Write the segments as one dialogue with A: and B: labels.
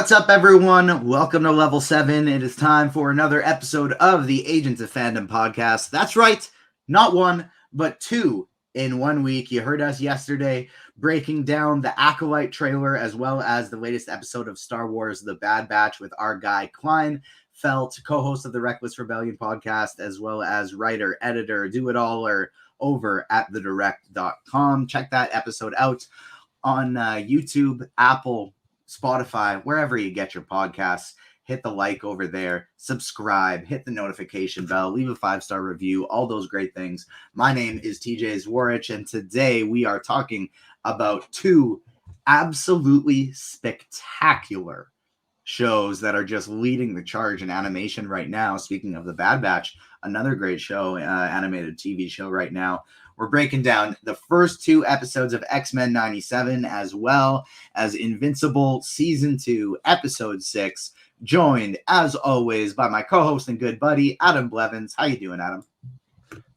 A: What's up, everyone? Welcome to Level 7. It is time for another episode of the Agents of Fandom podcast. That's right, not one, but two in 1 week. You heard us yesterday breaking down the Acolyte trailer as well as the latest episode of Star Wars The Bad Batch with our guy Kleinfeld, co-host of the Reckless Rebellion podcast, as well as writer, editor, do-it-aller over at thedirect.com. Check that episode out on YouTube, Apple, Spotify, wherever you get your podcasts. Hit the like over there, subscribe, hit the notification bell, leave a 5-star review, all those great things. My name is TJ Zwarich, and today we are talking about two absolutely spectacular shows that are just leading the charge in animation right now. Speaking of The Bad Batch, another great show, animated TV show right now. We're breaking down the first two episodes of X-Men 97 as well as Invincible Season 2, Episode 6, joined, as always, by my co-host and good buddy, Adam Blevins. How you doing, Adam?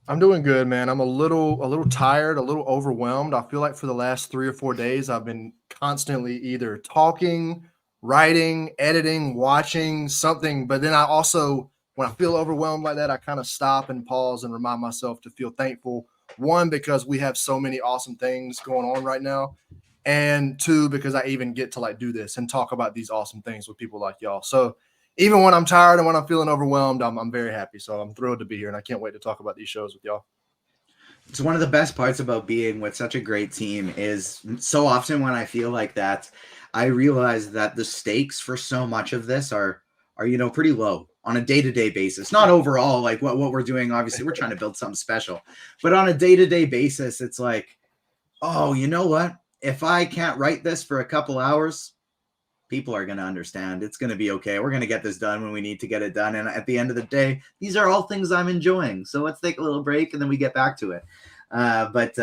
B: I'm doing good, man. I'm a little tired, a little overwhelmed. I feel like for the last 3 or 4 days, I've been constantly either talking, writing, editing, watching something. But then I also, when I feel overwhelmed like that, I kind of stop and pause and remind myself to feel thankful. One, because we have so many awesome things going on right now. And two, because I even get to do this and talk about these awesome things with people like y'all. So even when I'm tired and when I'm feeling overwhelmed, I'm very happy. So I'm thrilled to be here, and I can't wait to talk about these shows with y'all.
A: It's one of the best parts about being with such a great team is so often when I feel like that, I realize that the stakes for so much of this are pretty low on a day-to-day basis. Not overall, like what we're doing. Obviously, we're trying to build something special. But on a day-to-day basis, it's like, oh, you know what? If I can't write this for a couple hours, people are going to understand. It's going to be okay. We're going to get this done when we need to get it done. And at the end of the day, these are all things I'm enjoying. So let's take a little break and then we get back to it. But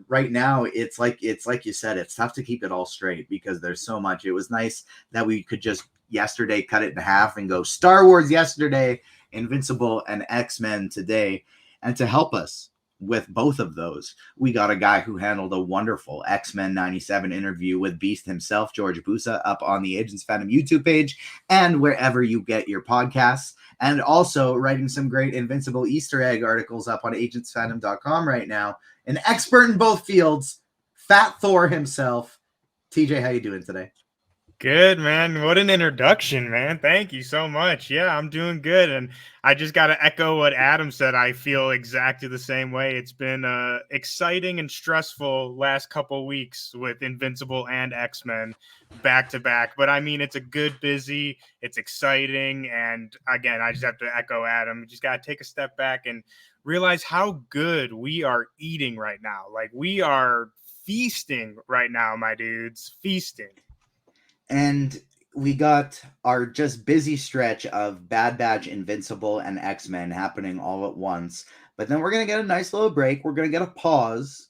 A: right now, it's like you said, it's tough to keep it all straight because there's so much. It was nice that we could just yesterday cut it in half and go Star Wars yesterday, Invincible, and X-Men today. And to help us with both of those, we got a guy who handled a wonderful X-Men 97 interview with Beast himself, George Busa, up on the Agents of Fandom YouTube page and wherever you get your podcasts, and also writing some great Invincible Easter egg articles up on agentsfandom.com right now. An expert in both fields, Fat Thor himself. TJ, how you doing today?
C: Good, man. What an introduction, man. Thank you so much. Yeah, I'm doing good. And I just got to echo what Adam said. I feel exactly the same way. It's been exciting and stressful last couple weeks with Invincible and X-Men back to back. But I mean, it's a good busy, it's exciting. And again, I just have to echo Adam. You just got to take a step back and realize how good we are eating right now. Like, we are feasting right now, my dudes, feasting.
A: And we got our just busy stretch of Bad Batch, Invincible, and X-Men happening all at once. But then we're going to get a nice little break. We're going to get a pause.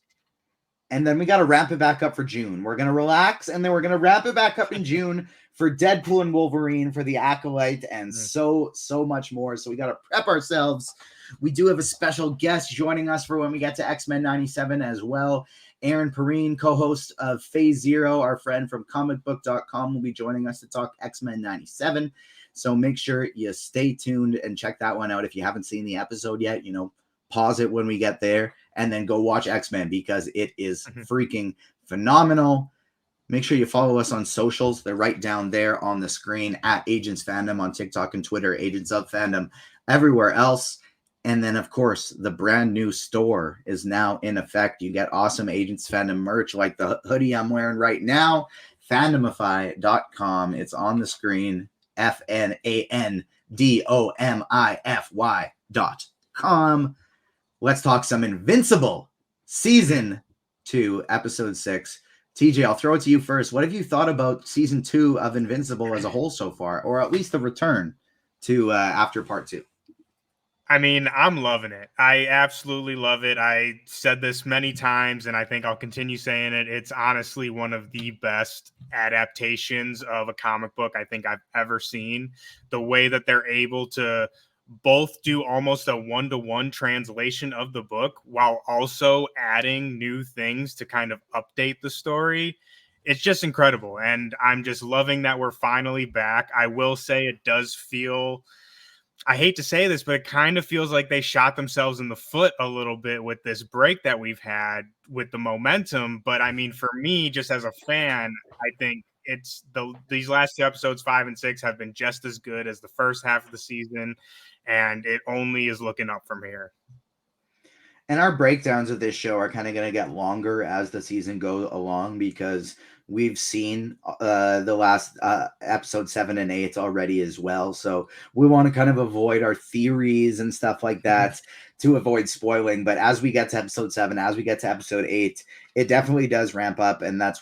A: And then we got to wrap it back up for June. We're going to relax, and then we're going to wrap it back up in June for Deadpool and Wolverine, for the Acolyte, and so much more. So we got to prep ourselves. We do have a special guest joining us for when we get to X-Men 97 as well. Aaron Perine, co-host of Phase Zero, our friend from comicbook.com, will be joining us to talk X-Men 97. So make sure you stay tuned and check that one out. If you haven't seen the episode yet, pause it when we get there and then go watch X-Men because it is freaking phenomenal. Make sure you follow us on socials. They're right down there on the screen at Agents Fandom on TikTok and Twitter, Agents of Fandom, everywhere else. And then, of course, the brand new store is now in effect. You get awesome Agents Fandom merch like the hoodie I'm wearing right now, fandomify.com. It's on the screen, fandomify.com. Let's talk some Invincible Season 2, Episode 6. TJ, I'll throw it to you first. What have you thought about Season 2 of Invincible as a whole so far, or at least the return to after Part 2?
C: I mean, I'm loving it. I absolutely love it. I said this many times, and I think I'll continue saying it. It's honestly one of the best adaptations of a comic book I think I've ever seen. The way that they're able to both do almost a one-to-one translation of the book while also adding new things to kind of update the story it's just incredible. And I'm just loving that we're finally back. I will say it does feel, I hate to say this, but it kind of feels like they shot themselves in the foot a little bit with this break that we've had with the momentum. But I mean, for me, just as a fan, I think it's these last two episodes, 5 and 6, have been just as good as the first half of the season, and it only is looking up from here.
A: And our breakdowns of this show are kind of going to get longer as the season goes along, because we've seen the last episode 7 and 8 already as well. So we want to kind of avoid our theories and stuff like that to avoid spoiling. But as we get to episode 7, as we get to episode 8, it definitely does ramp up, and that's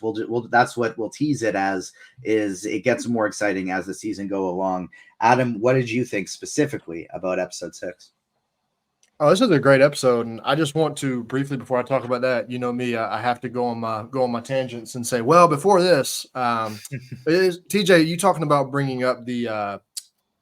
A: that's what we'll tease it as, is it gets more exciting as the season go along. Adam, what did you think specifically about episode 6?
B: Oh, this is a great episode, and I just want to briefly, before I talk about that, you know me, I have to go on my tangents and say, well, before this, TJ, you talking about bringing up the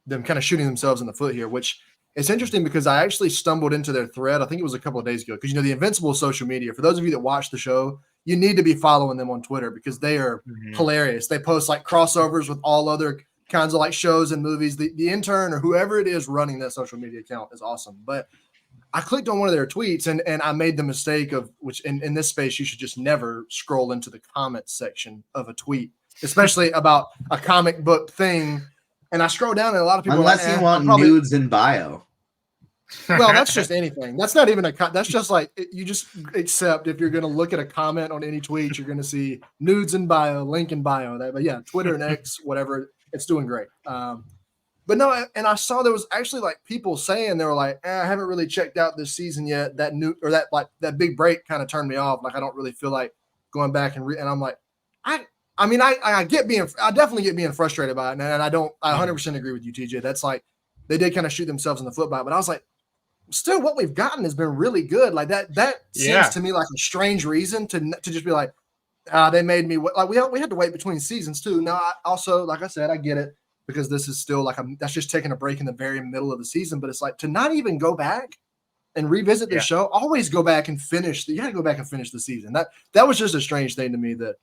B: them kind of shooting themselves in the foot here, which it's interesting because I actually stumbled into their thread. I think it was a couple of days ago, because the Invincible social media. For those of you that watch the show, you need to be following them on Twitter because they are hilarious. They post like crossovers with all other kinds of like shows and movies. The intern or whoever it is running that social media account is awesome, but I clicked on one of their tweets and I made the mistake of, which in this space, you should just never scroll into the comments section of a tweet, especially about a comic book thing. And I scroll down and a lot of people
A: unless
B: are like,
A: you want nudes in bio.
B: Well, that's just anything. That's not even that's just like, you just accept if you're going to look at a comment on any tweet, you're going to see nudes in bio, link in bio. But yeah, Twitter and X, whatever, it's doing great. But no, and I saw there was actually like people saying they were like, I haven't really checked out this season yet. That new or that big break kind of turned me off. Like I don't really feel like going back and I'm like, I definitely get being frustrated by it, and I 100% agree with you, TJ. That's like they did kind of shoot themselves in the foot by it, but I was like, still, what we've gotten has been really good. Like that seems to me like a strange reason to just be like, they made me like we had to wait between seasons too. Now, I also, like I said, I get it, because this is still like that's just taking a break in the very middle of the season. But it's like to not even go back and revisit the show, always go back and finish. You got to go back and finish the season. That was just a strange thing to me that,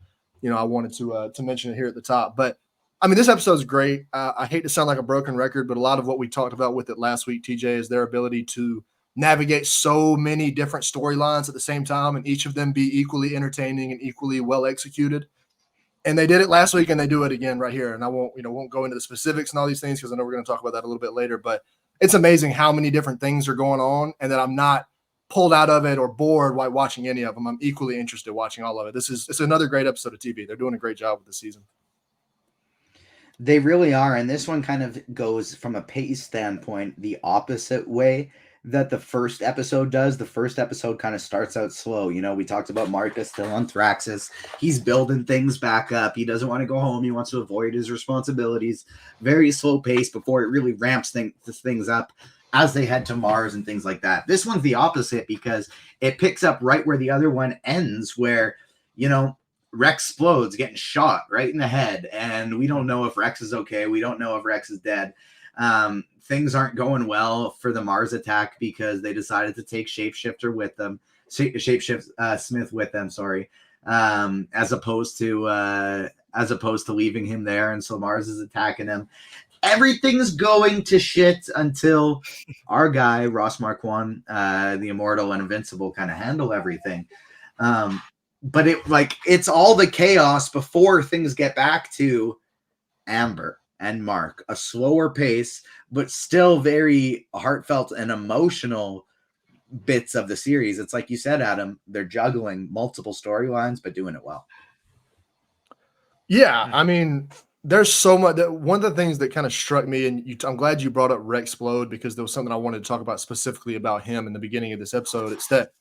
B: I wanted to mention it here at the top. But I mean, this episode is great. I hate to sound like a broken record, but a lot of what we talked about with it last week, TJ, is their ability to navigate so many different storylines at the same time, and each of them be equally entertaining and equally well executed. And they did it last week, and they do it again right here. And I won't go into the specifics and all these things, because I know we're going to talk about that a little bit later. But it's amazing how many different things are going on, and that I'm not pulled out of it or bored while watching any of them. I'm equally interested watching all of it. It's another great episode of TV. They're doing a great job with the season.
A: They really are. And this one kind of goes from a pace standpoint the opposite way that the first episode does. The first episode kind of starts out slow. We talked about Marcus still on Thraxis. He's building things back up. He doesn't want to go home. He wants to avoid his responsibilities. Very slow pace before it really ramps things up as they head to Mars and things like that. This one's the opposite, because it picks up right where the other one ends, where, Rex explodes, getting shot right in the head, and we don't know if Rex is okay. We don't know if Rex is dead. Things aren't going well for the Mars attack because they decided to take Shapeshifter with them, Smith with them. Sorry, as opposed to leaving him there, and so Mars is attacking him. Everything's going to shit until our guy Ross Marquand, the Immortal and Invincible, kind of handle everything. But it's all the chaos before things get back to Amber and Mark. A slower pace, but still very heartfelt and emotional bits of the series. It's like you said, Adam, they're juggling multiple storylines, but doing it well.
B: Yeah, I mean, there's so much. One of the things that kind of struck me, and I'm glad you brought up Rex Explode, because there was something I wanted to talk about specifically about him in the beginning of this episode. It's that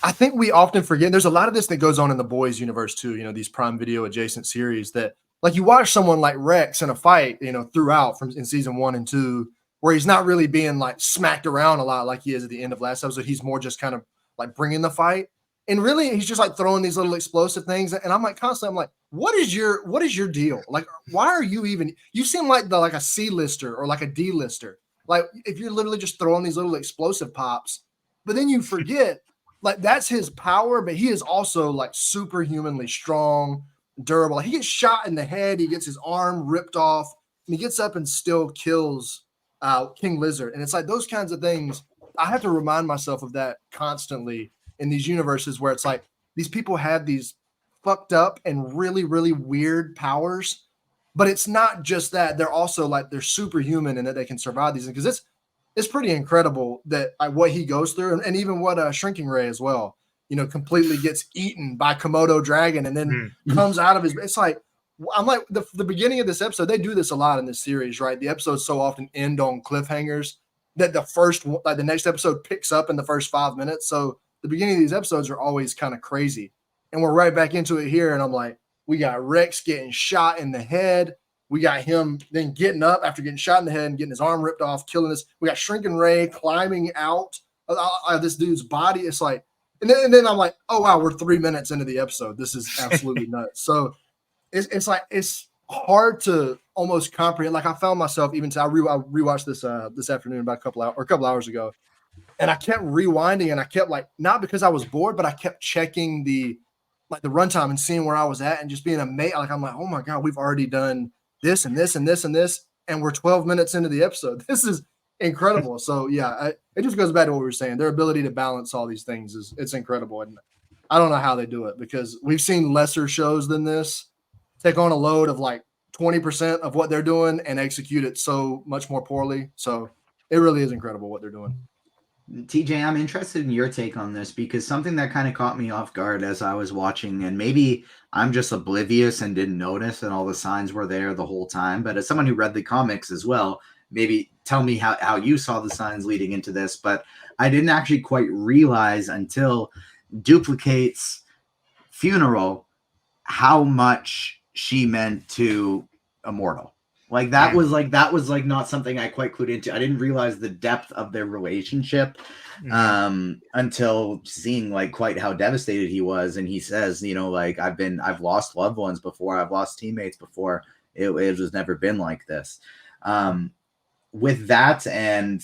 B: I think we often forget. There's a lot of this that goes on in the boys universe too. These Prime Video adjacent series that, like, you watch someone like Rex in a fight, throughout in season 1 and 2, where he's not really being like smacked around a lot like he is at the end of last episode. He's more just kind of like bringing the fight, and really he's just like throwing these little explosive things. And I'm like constantly, I'm like, what is your deal? Like, why are you even? You seem like like a C-lister or like a D-lister. Like, if you're literally just throwing these little explosive pops, but then you forget. Like, that's his power, but he is also like superhumanly strong, durable. He gets shot in the head. He gets his arm ripped off. And he gets up and still kills King Lizard. And it's like those kinds of things. I have to remind myself of that constantly in these universes where it's like these people have these fucked up and really, really weird powers. But it's not just that. They're also like they're superhuman and that they can survive these things. Because it's pretty incredible that what he goes through and even what Shrinking Ray as well, completely gets eaten by Komodo dragon and then comes out of his. It's like I'm like the beginning of this episode. They do this a lot in this series, right? The episodes so often end on cliffhangers that the next episode picks up in the first 5 minutes. So the beginning of these episodes are always kind of crazy, and we're right back into it here. And I'm like, we got Rex getting shot in the head. We got him then getting up after getting shot in the head and getting his arm ripped off, killing us. We got Shrinking Ray climbing out of this dude's body. It's like, and then I'm like, oh wow, we're 3 minutes into the episode. This is absolutely nuts. So it's like it's hard to almost comprehend. Like I found myself even I rewatched this afternoon about a couple hours ago, and I kept rewinding and I kept like not because I was bored, but I kept checking the runtime and seeing where I was at and just being amazed. Like I'm like, oh my god, we've already done this and this and this and this, and we're 12 minutes into the episode. This is incredible. So yeah, it just goes back to what we were saying. Their ability to balance all these things it's incredible, and I don't know how they do it because we've seen lesser shows than this take on a load of like 20% of what they're doing and execute it so much more poorly. So it really is incredible what they're doing.
A: TJ, I'm interested in your take on this because something that kind of caught me off guard as I was watching, and maybe I'm just oblivious and didn't notice and all the signs were there the whole time, but as someone who read the comics as well, maybe tell me how you saw the signs leading into this. But I didn't actually quite realize until Duplicate's funeral how much she meant to Immortal. That was not something I quite clued into. I didn't realize the depth of their relationship until seeing quite how devastated he was. And he says, I've lost loved ones before, I've lost teammates before. It was never been like this. With that, and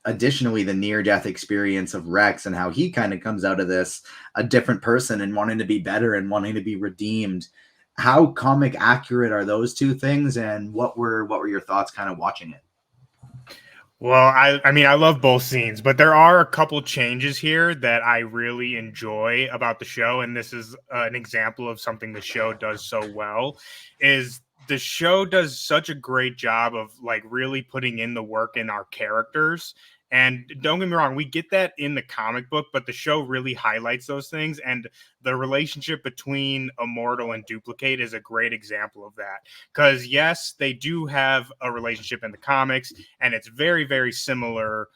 A: additionally the near-death experience of Rex and how he kind of comes out of this a different person and wanting to be better and wanting to be redeemed. How comic accurate are those two things, and what were your thoughts kind of watching it?
C: Well, I mean, I love both scenes, but there are a couple changes here that I really enjoy about the show, and this is an example of something the show does so well, is the show does such a great job of really putting in the work in our characters. And don't get me wrong, we get that in the comic book, but the show really highlights those things. And the relationship between Immortal and Duplicate is a great example of that. Because yes, they do have a relationship in the comics, and it's very, very similar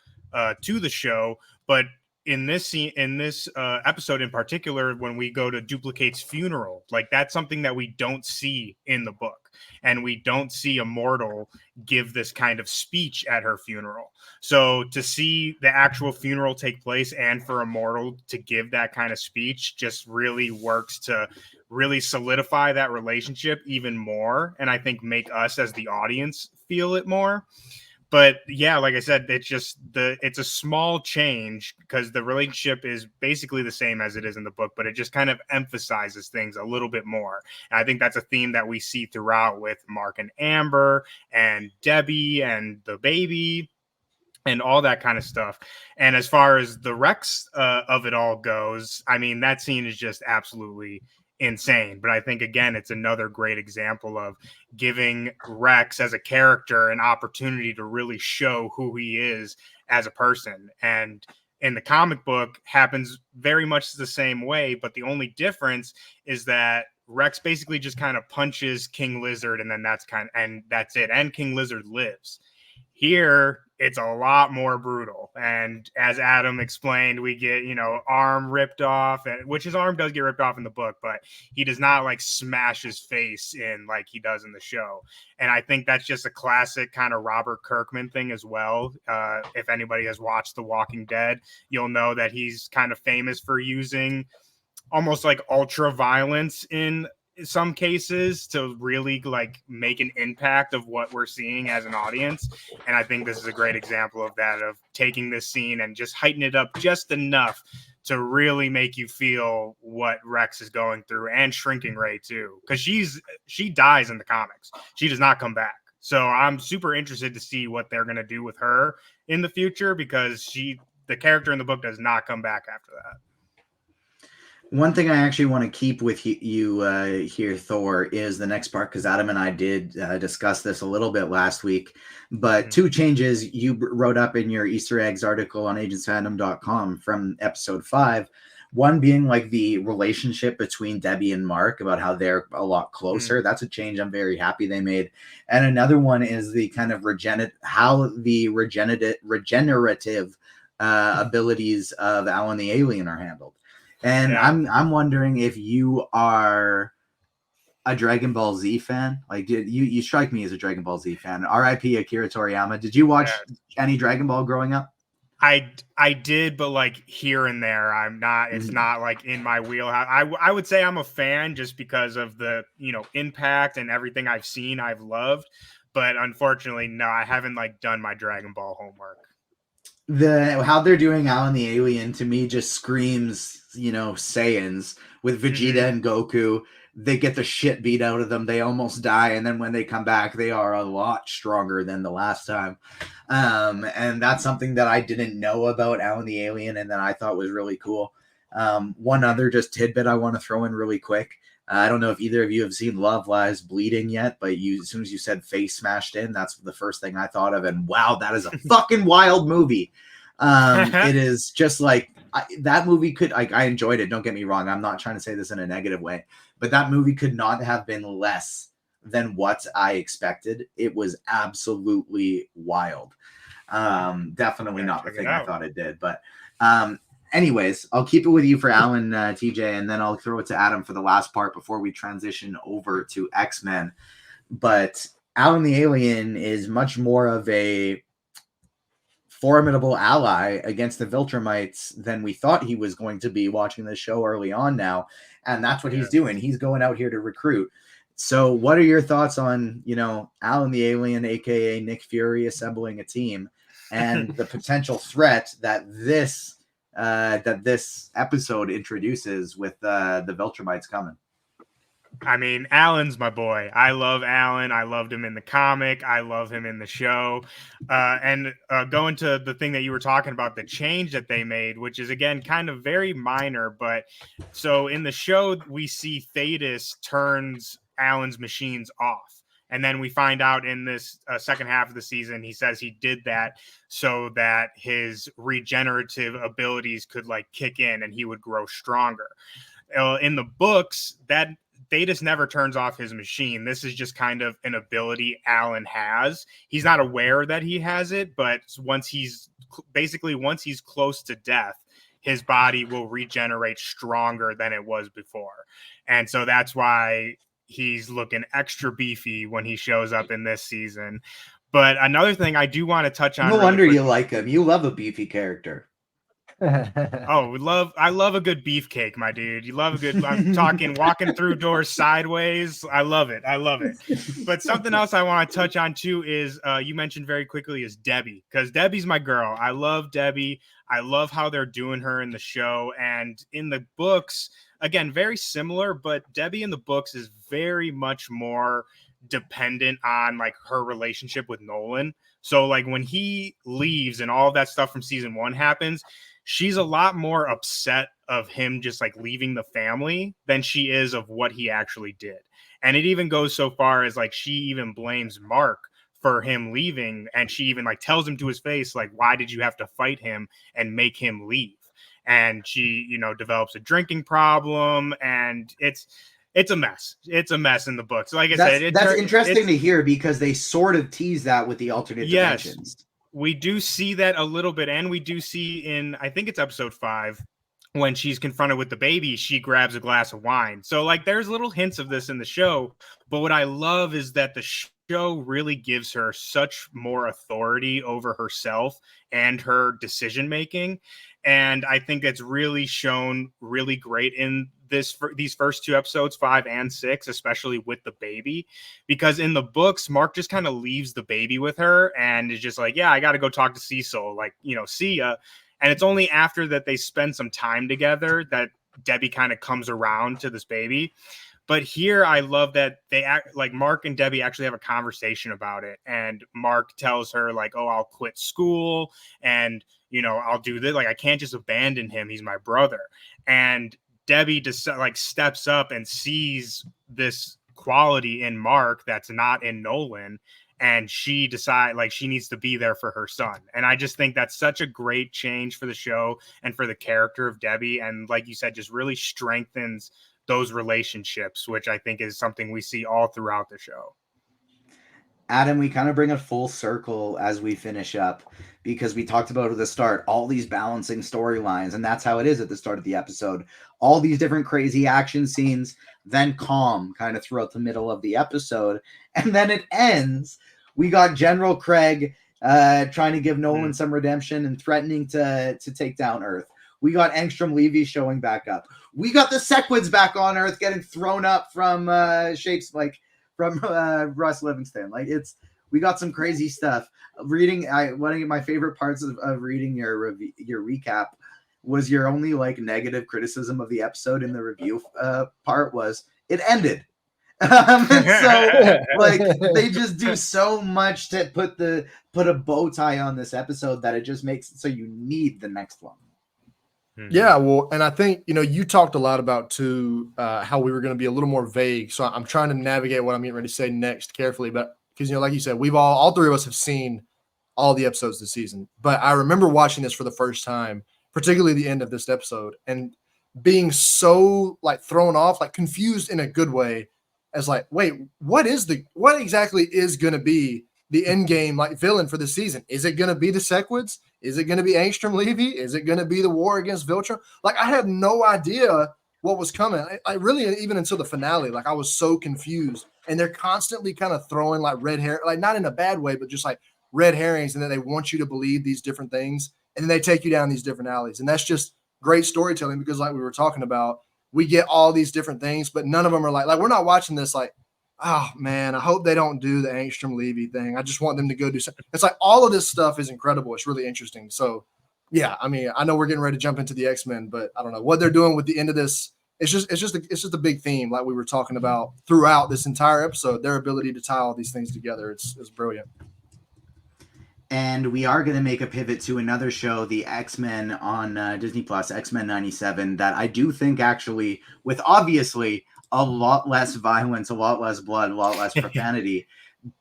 C: to the show. But in this scene, in this episode in particular, when we go to Duplicate's funeral, that's something that we don't see in the book, and we don't see Immortal give this kind of speech at her funeral. So to see the actual funeral take place and for Immortal to give that kind of speech just really works to really solidify that relationship even more, and I think make us as the audience feel it more. But yeah, like I said, it's a small change because the relationship is basically the same as it is in the book, but it just kind of emphasizes things a little bit more. And I think that's a theme that we see throughout with Mark and Amber and Debbie and the baby and all that kind of stuff. And as far as the Rex of it all goes, I mean, that scene is just absolutely insane. But I think, again, it's another great example of giving Rex as a character an opportunity to really show who he is as a person. And in the comic book happens very much the same way, but the only difference is that Rex basically just kind of punches King Lizard, and then that's it. And King Lizard lives. Here, it's a lot more brutal. And as Adam explained, we get, arm ripped off, which his arm does get ripped off in the book, but he does not smash his face in like he does in the show. And I think that's just a classic kind of Robert Kirkman thing as well. If anybody has watched The Walking Dead, you'll know that he's kind of famous for using almost ultra violence in some cases to really make an impact of what we're seeing as an audience. And I think this is a great example of that, of taking this scene and just heighten it up just enough to really make you feel what Rex is going through, and Shrinking Ray too, because she dies in the comics. She does not come back. So I'm super interested to see what they're going to do with her in the future, because the character in the book does not come back after that.
A: One thing I actually want to keep with you here, Thor, is the next part, because Adam and I did discuss this a little bit last week. But two changes you wrote up in your Easter eggs article on agentsfandom.com from episode 5. One being like the relationship between Debbie and Mark, about how they're a lot closer. That's a change I'm very happy they made. And another one is the kind of regenerative abilities of Alan the Alien are handled. And
C: Yeah.
A: I'm wondering if you are a Dragon Ball Z fan. Like, you strike me as a Dragon Ball Z fan. R.I.P. Akira Toriyama. Did you watch any Dragon Ball growing up?
C: I did, but like here and there. I'm not. It's not like in my wheelhouse. I would say I'm a fan just because of the impact and everything I've seen. I've loved, but unfortunately, no, I haven't like done my Dragon Ball homework.
A: How they're doing Alan the Alien to me just screams, Saiyans with Vegeta and Goku. They get the shit beat out of them. They almost die, and then when they come back, they are a lot stronger than the last time. And that's something that I didn't know about Alan the Alien, and that I thought was really cool. One other just tidbit I want to throw in really quick. I don't know if either of you have seen Love Lies Bleeding yet, but as soon as you said face smashed in, that's the first thing I thought of. And wow, that is a fucking wild movie. It is just like that movie could, I enjoyed it. Don't get me wrong. I'm not trying to say this in a negative way, but that movie could not have been less than what I expected. It was absolutely wild. Definitely not the thing I thought it did, but, anyways, I'll keep it with you for Alan, TJ, and then I'll throw it to Adam for the last part before we transition over to X-Men. But Alan the Alien is much more of a formidable ally against the Viltrumites than we thought he was going to be watching the show early on now. And that's what he's doing. He's going out here to recruit. So what are your thoughts on, Alan the Alien, aka Nick Fury, assembling a team, and the potential threat that this episode introduces with the Viltrumites coming?
C: I mean, Alan's my boy. I love Alan. I loved him in the comic. I love him in the show. And going to the thing that you were talking about, the change that they made, which is, again, kind of very minor. But so in the show, we see Thetis turns Alan's machines off. And then we find out in this second half of the season, he says he did that so that his regenerative abilities could like kick in and he would grow stronger. In the books, that Thetis never turns off his machine. This is just kind of an ability Alan has. He's not aware that he has it, but once he's close to death, his body will regenerate stronger than it was before. And so that's why he's looking extra beefy when he shows up in this season. But another thing I do want to touch on.
A: No wonder you like him. You love a beefy character.
C: I love a good beefcake, my dude. You love a good, I'm talking walking through doors sideways. I love it. But something else I want to touch on too is you mentioned very quickly is Debbie, because Debbie's my girl. I love Debbie. I love how they're doing her in the show, and in the books, again, very similar, but Debbie in the books is very much more dependent on like her relationship with Nolan. So like when he leaves and all of that stuff from season 1 happens, she's a lot more upset of him just like leaving the family than she is of what he actually did. And it even goes so far as like she even blames Mark for him leaving, and she even like tells him to his face, like, why did you have to fight him and make him leave? And she, develops a drinking problem, and it's a mess. It's a mess in the books. Like I said,
A: that's interesting to hear, because they sort of tease that with the alternate dimensions.
C: We do see that a little bit, and we do see in, I think it's episode 5, when she's confronted with the baby, she grabs a glass of wine. So like there's little hints of this in the show, but what I love is that the show really gives her such more authority over herself and her decision making. And I think it's really shown really great in these first 2 episodes, 5 and 6, especially with the baby, because in the books, Mark just kind of leaves the baby with her and is just like, yeah, I got to go talk to Cecil, like, see ya. And it's only after that they spend some time together that Debbie kind of comes around to this baby. But here, I love that they act like Mark and Debbie actually have a conversation about it. And Mark tells her, like, oh, I'll quit school and, I'll do this. Like, I can't just abandon him. He's my brother. And Debbie just like steps up and sees this quality in Mark that's not in Nolan. And she decides like she needs to be there for her son. And I just think that's such a great change for the show and for the character of Debbie. And like you said, just really strengthens those relationships, which I think is something we see all throughout the show.
A: Adam, we kind of bring it full circle as we finish up because we talked about at the start all these balancing storylines, and that's how it is at the start of the episode. All these different crazy action scenes, then calm kind of throughout the middle of the episode, and then it ends. We got General Craig trying to give Nolan some redemption and threatening to take down Earth. We got Angstrom Levy showing back up. We got the Sequids back on Earth getting thrown up from shapes like from Russ Livingston. Like we got some crazy stuff. One of my favorite parts of reading your recap was your only like negative criticism of the episode in the review part was it ended. So like they just do so much to put a bow tie on this episode that it just makes it so you need the next one.
B: Yeah, well, and I think, you talked a lot about too how we were going to be a little more vague. So I'm trying to navigate what I'm getting ready to say next carefully. But because, like you said, we've all three of us have seen all the episodes this season. But I remember watching this for the first time, particularly the end of this episode, and being so like thrown off, like confused in a good way, as like, wait, what exactly is going to be the end game like villain for the season? Is it going to be the Sequids? Is it going to be Angstrom Levy? Is it going to be the war against Viltrum? Like, I had no idea what was coming. I really, even until the finale, like I was so confused. And they're constantly kind of throwing like red hair, like not in a bad way, but just like red herrings. And then they want you to believe these different things. And then they take you down these different alleys. And that's just great storytelling because like we were talking about, we get all these different things, but none of them are like we're not watching this like, oh man, I hope they don't do the Angstrom Levy thing. I just want them to go do something. It's like all of this stuff is incredible. It's really interesting. So yeah, I mean, I know we're getting ready to jump into the X-Men, but I don't know what they're doing with the end of this. It's just a big theme, like we were talking about throughout this entire episode. Their ability to tie all these things together, it's brilliant.
A: And we are going to make a pivot to another show, the X-Men on Disney Plus, X-Men 97, that I do think actually, with obviously a lot less violence, a lot less blood, a lot less profanity,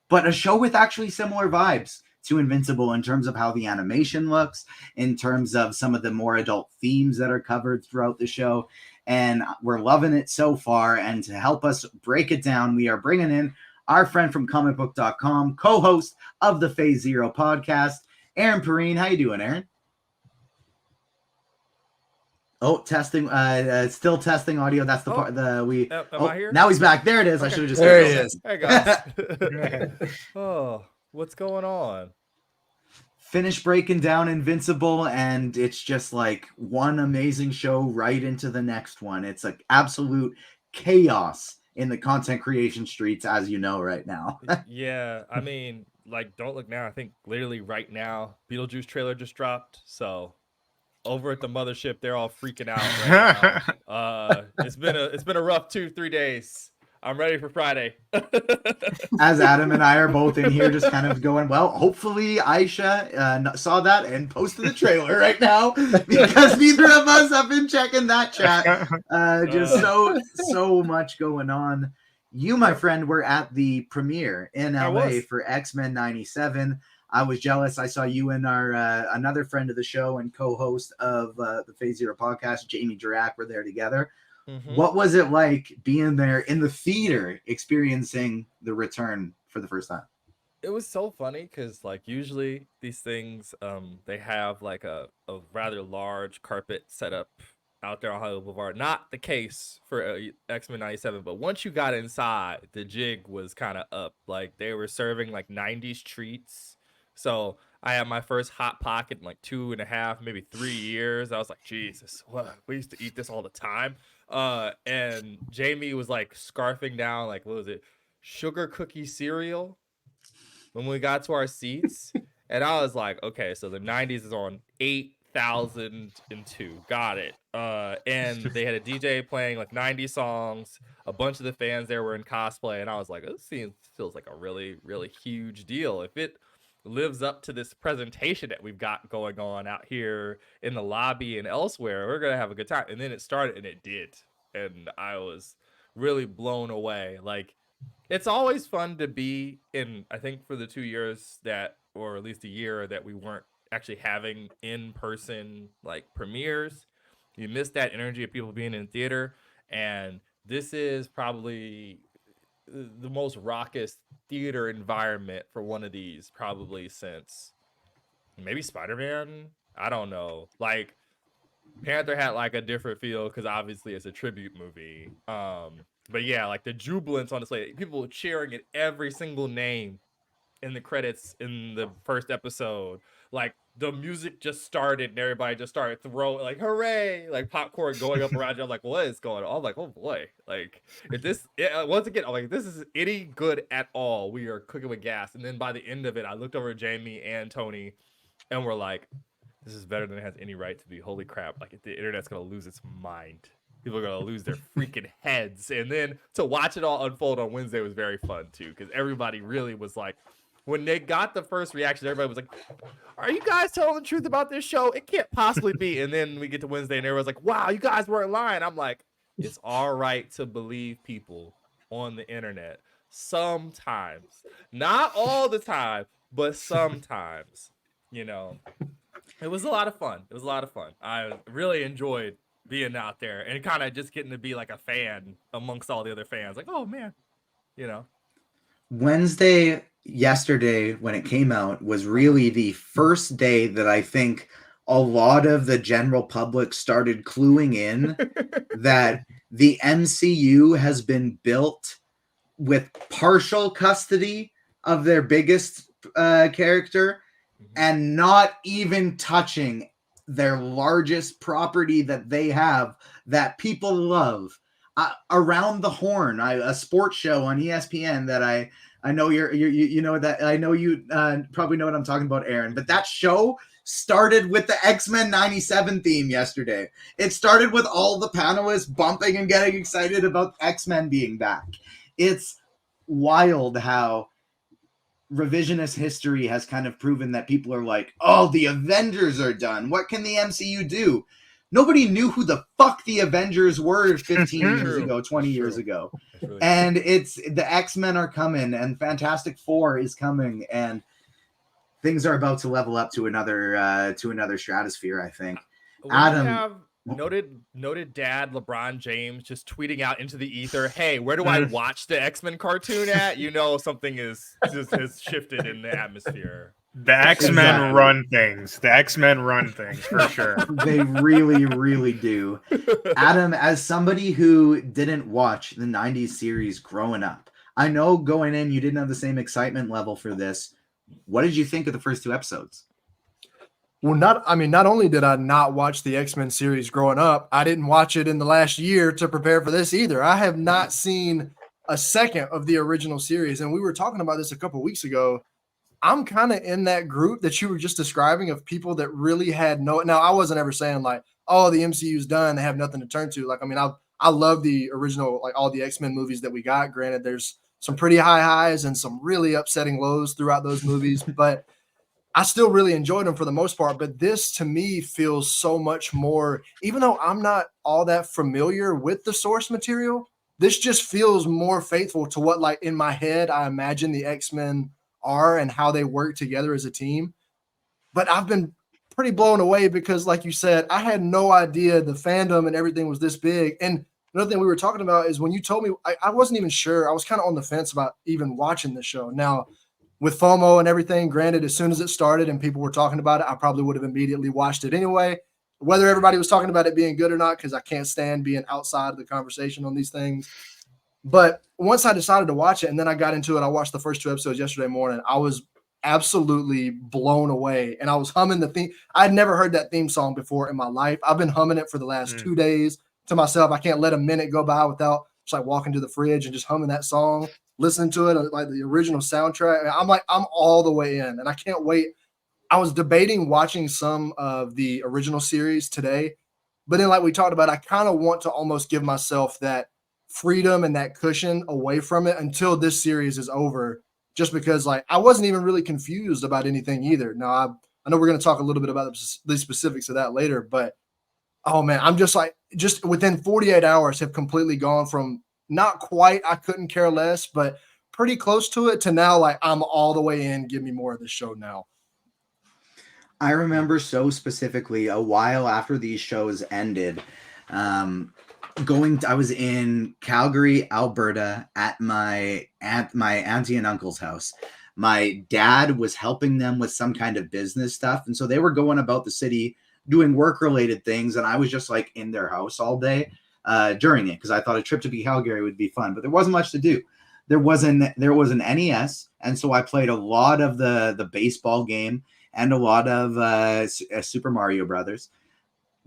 A: but a show with actually similar vibes to Invincible in terms of how the animation looks, in terms of some of the more adult themes that are covered throughout the show. And we're loving it so far. And to help us break it down, we are bringing in our friend from comicbook.com, co-host of the Phase Zero podcast, Aaron Perine. How you doing, Aaron? Oh, testing. Still testing audio. That's the part. Am I here? Now he's back. There it is. Okay. I should have just.
D: There he is. Hey guys. Oh, what's going on?
A: Finish breaking down Invincible, and it's just like one amazing show right into the next one. It's like absolute chaos in the content creation streets, as you know, right now.
D: Yeah, I mean, like, don't look now. I think literally right now, Beetlejuice trailer just dropped. So over at the mothership, they're all freaking out right now. It's been a rough 2-3 days. I'm ready for Friday.
A: As Adam and I are both in here just kind of going, well, hopefully Aisha saw that and posted the trailer right now because neither of us have been checking that chat. Just so much going on. You, my friend, were at the premiere in LA for X-Men 97. I was jealous. I saw you and our another friend of the show and co-host of the Phase Zero podcast, Jamie Dirac, were there together. Mm-hmm. What was it like being there in the theater, experiencing the return for the first time?
D: It was so funny because, like, usually these things, they have like a rather large carpet set up out there on Hollywood Boulevard. Not the case for X-Men 97, but once you got inside, the jig was kind of up. Like, they were serving like 90s treats. So I had my first Hot Pocket in like 2.5, maybe 3 years. I was like, Jesus, what? We used to eat this all the time. And Jamie was like scarfing down, like, what was it? Sugar cookie cereal when we got to our seats. And I was like, okay, so the 90s is on 8 2002. Got it. And they had a DJ playing like 90 songs. A bunch of the fans there were in cosplay, and I was like, this feels like a really, really huge deal. If it lives up to this presentation that we've got going on out here in the lobby and elsewhere, we're gonna have a good time. And then it started, and it did, and I was really blown away. Like, it's always fun to be in. I think for the 2 years that, or at least a year that we weren't actually having in-person like premieres, you miss that energy of people being in theater. And this is probably the most raucous theater environment for one of these probably since maybe Spider-Man. I don't know. Like, Panther had like a different feel because obviously it's a tribute movie. But yeah, like the jubilance on display, people cheering at every single name in the credits in the first episode. Like, the music just started and everybody just started throwing like hooray, like popcorn going up around you. I'm like, what is going on? I'm like, oh boy. Like, if this once again, I'm like, this is any good at all, we are cooking with gas. And then by the end of it, I looked over at Jamie and Tony and we're like, this is better than it has any right to be. Holy crap. Like, the internet's gonna lose its mind. People are gonna lose their freaking heads. And then to watch it all unfold on Wednesday was very fun too, because everybody really was like, when they got the first reaction, everybody was like, are you guys telling the truth about this show? It can't possibly be. And then we get to Wednesday and everyone's like, wow, you guys weren't lying. I'm like, it's all right to believe people on the internet sometimes. Not all the time, but sometimes. You know, it was a lot of fun. It was a lot of fun. I really enjoyed being out there and kind of just getting to be like a fan amongst all the other fans. Like, oh man, you know.
A: Wednesday, yesterday, when it came out, was really the first day that I think a lot of the general public started cluing in that the MCU has been built with partial custody of their biggest character and not even touching their largest property that they have that people love. Around the Horn, a sports show on ESPN that I know you know that I know you probably know what I'm talking about, Aaron. But that show started with the X-Men '97 theme yesterday. It started with all the panelists bumping and getting excited about X-Men being back. It's wild how revisionist history has kind of proven that people are like, oh, the Avengers are done. What can the MCU do? Nobody knew who the fuck the Avengers were 15 years ago, 20 years ago. Really and it's the X-Men are coming and Fantastic Four is coming and things are about to level up to another stratosphere, I think. Adam,
D: have noted dad LeBron James just tweeting out into the ether, hey, where do I watch the X-Men cartoon at? You know, something has shifted in the atmosphere.
C: The X-Men run things. The X-Men run things for sure.
A: They really, really do. Adam, as somebody who didn't watch the 90s series growing up, I know going in you didn't have the same excitement level for this. What did you think of the first two episodes?
B: Well, not only did I not watch the X-Men series growing up, I didn't watch it in the last year to prepare for this either. I have not seen a second of the original series. And we were talking about this a couple of weeks ago. I'm kind of in that group that you were just describing of people that really had no. Now, I wasn't ever saying like, oh, the MCU's done. They have nothing to turn to. Like, I mean, I love the original, like all the X-Men movies that we got. Granted, there's some pretty high highs and some really upsetting lows throughout those movies, but I still really enjoyed them for the most part. But this to me feels so much more, even though I'm not all that familiar with the source material, this just feels more faithful to what, like in my head, I imagine the X-Men are and how they work together as a team. But I've been pretty blown away because, like you said, I had no idea the fandom and everything was this big. And another thing we were talking about is when you told me, I wasn't even sure. I was kind of on the fence about even watching the show. Now, with FOMO and everything, granted, as soon as it started and people were talking about it, I probably would have immediately watched it anyway, whether everybody was talking about it being good or not, because I can't stand being outside of the conversation on these things. But once I decided to watch it and then I got into it, I watched the first two episodes yesterday morning. I was absolutely blown away. And I was humming the theme. I'd never heard that theme song before in my life. I've been humming it for the last 2 days to myself. I can't let a minute go by without just like walking to the fridge and just humming that song, listening to it like the original soundtrack. I'm all the way in, and I can't wait I was debating watching some of the original series today, but then like we talked about, I kind of want to almost give myself that freedom and that cushion away from it until this series is over, just because like I wasn't even really confused about anything either. Now I know we're going to talk a little bit about the specifics of that later, but oh man, I'm just like just within 48 hours have completely gone from not quite I couldn't care less, but pretty close to it to now like I'm all the way in. Give me more of the show now.
A: I remember so specifically a while after these shows ended, um, I was in Calgary, Alberta at my auntie and uncle's house. My dad was helping them with some kind of business stuff. And so they were going about the city doing work related things. And I was just like in their house all day during it because I thought a trip to Calgary would be fun, but there wasn't much to do. There was an NES. And so I played a lot of the baseball game and a lot of Super Mario Brothers.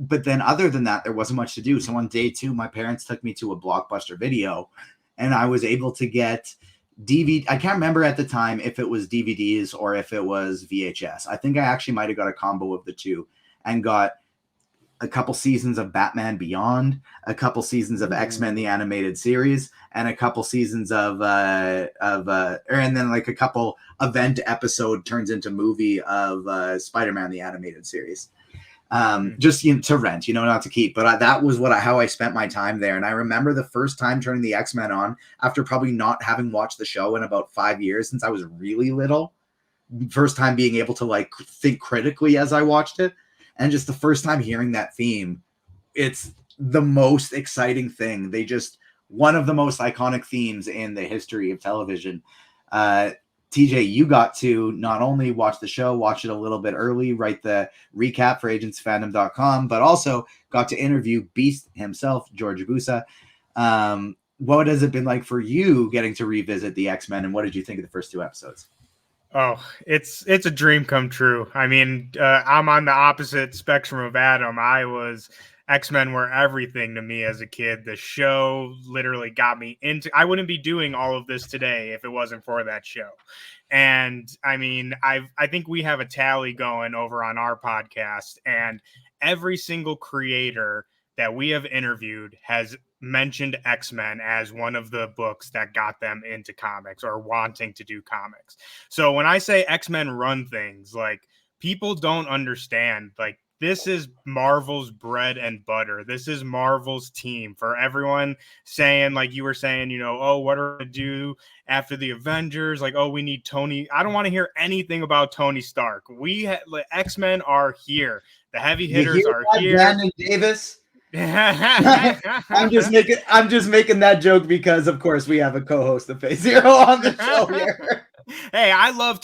A: But then, other than that, there wasn't much to do. So on day 2, my parents took me to a Blockbuster Video, and I was able to get DVD. I can't remember at the time if it was DVDs or if it was VHS. I think I actually might have got a combo of the two, and got a couple seasons of Batman Beyond, a couple seasons of X-Men the animated series, and a couple seasons and then like a couple event episode turns into movie of Spider-Man the animated series. Just to rent, not to keep. But that was how I spent my time there. And I remember the first time turning the X-Men on after probably not having watched the show in about 5 years since I was really little. First time being able to like think critically as I watched it. And just the first time hearing that theme, it's the most exciting thing. One of the most iconic themes in the history of television. TJ, you got to not only watch the show, watch it a little bit early, write the recap for agentsfandom.com, but also got to interview Beast himself, George Busa. What has it been like for you getting to revisit the X-Men, and what did you think of the first 2 episodes?
C: Oh, it's a dream come true. I mean, I'm on the opposite spectrum of Adam. X-Men were everything to me as a kid. The show literally got me into. I wouldn't be doing all of this today if it wasn't for that show. And I mean, I think we have a tally going over on our podcast, and every single creator that we have interviewed has mentioned X-Men as one of the books that got them into comics or wanting to do comics. So when I say X-Men run things, like, people don't understand, like, this is Marvel's bread and butter. This is Marvel's team. For everyone saying, like you were saying, oh, what are we going to do after the Avengers? Like, oh, we need Tony. I don't want to hear anything about Tony Stark. X-Men are here. The heavy hitters are here.
A: Brandon Davis. I'm just making that joke because, of course, we have a co-host of Phase Zero on the show here.
C: Hey, I love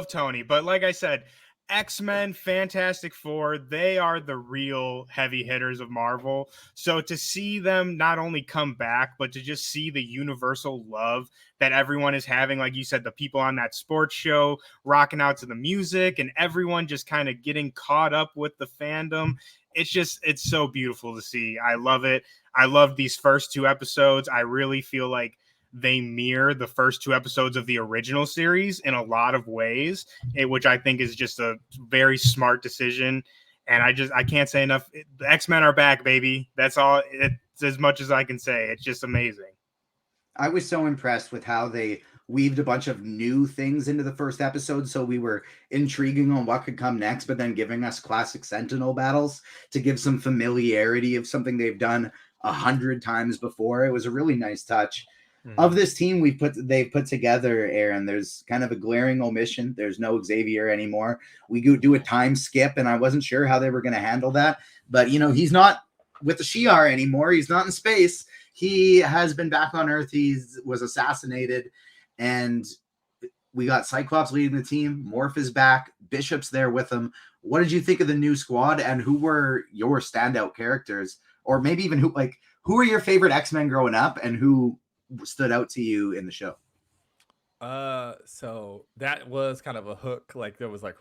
C: Tony. But like I said, X-Men, Fantastic Four, they are the real heavy hitters of Marvel. So to see them not only come back, but to just see the universal love that everyone is having, like you said, the people on that sports show rocking out to the music and everyone just kind of getting caught up with the fandom. It's so beautiful to see. I love it. I love these first 2 episodes. I really feel like they mirror the first 2 episodes of the original series in a lot of ways, which I think is just a very smart decision. And I can't say enough. The X-Men are back, baby. That's all. It's as much as I can say. It's just amazing.
A: I was so impressed with how they weaved a bunch of new things into the first episode, so we were intriguing on what could come next, but then giving us classic Sentinel battles to give some familiarity of something they've done 100 times before. It was a really nice touch. Of this team they've put together, Aaron, there's kind of a glaring omission. There's no Xavier anymore. We do a time skip, and I wasn't sure how they were going to handle that. But, he's not with the Shi'ar anymore. He's not in space. He has been back on Earth. He was assassinated, and we got Cyclops leading the team. Morph is back. Bishop's there with him. What did you think of the new squad, and who were your standout characters? Or maybe even who were your favorite X-Men growing up, and who stood out to you in the show?
D: So that was kind of a hook. Like, there was like,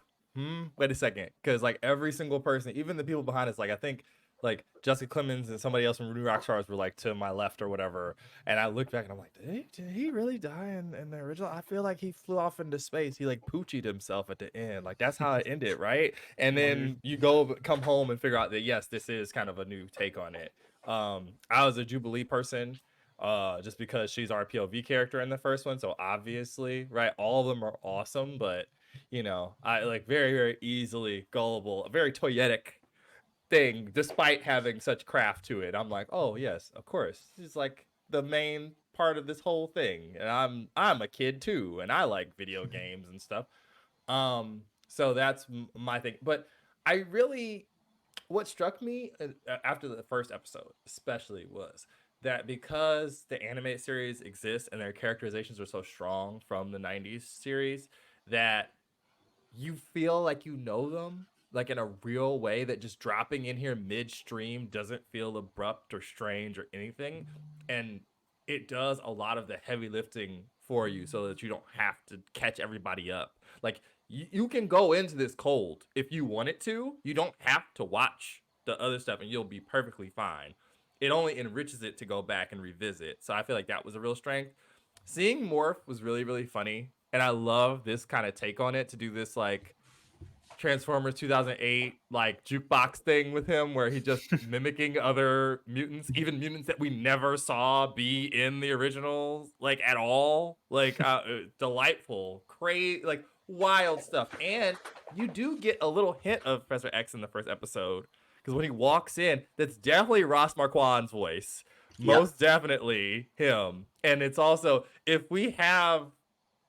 D: wait a second, because like every single person, even the people behind us, like I think like Jessica Clemens and somebody else from New Rock Stars were like to my left or whatever. And I looked back and I'm like, did he really die in the original? I feel like he flew off into space. He like poochied himself at the end. Like that's how it ended, right? And then you come home and figure out that yes, this is kind of a new take on it. I was a Jubilee person. Just because she's our POV character in the first one, so obviously, right, all of them are awesome, but you know, I like very, very easily gullible, a very toyetic thing, despite having such craft to it. I'm like, oh yes, of course, this is like the main part of this whole thing, and I'm a kid too, and I like video games and stuff. So that's my thing, but I really, what struck me after the first episode especially was that because the animated series exists and their characterizations are so strong from the 90s series, that you feel like you know them like in a real way, that just dropping in here midstream doesn't feel abrupt or strange or anything. And it does a lot of the heavy lifting for you so that you don't have to catch everybody up. Like you can go into this cold if you want it to. You don't have to watch the other stuff and you'll be perfectly fine. It only enriches it to go back and revisit. So I feel like that was a real strength. Seeing Morph was really, really funny. And I love this kind of take on it, to do this like Transformers 2008 like jukebox thing with him, where he just mimicking other mutants, even mutants that we never saw be in the original like at all. Like delightful, crazy, like wild stuff. And you do get a little hint of Professor X in the first episode, because when he walks in, that's definitely Ross Marquand's voice. Most definitely him. And it's also, if we have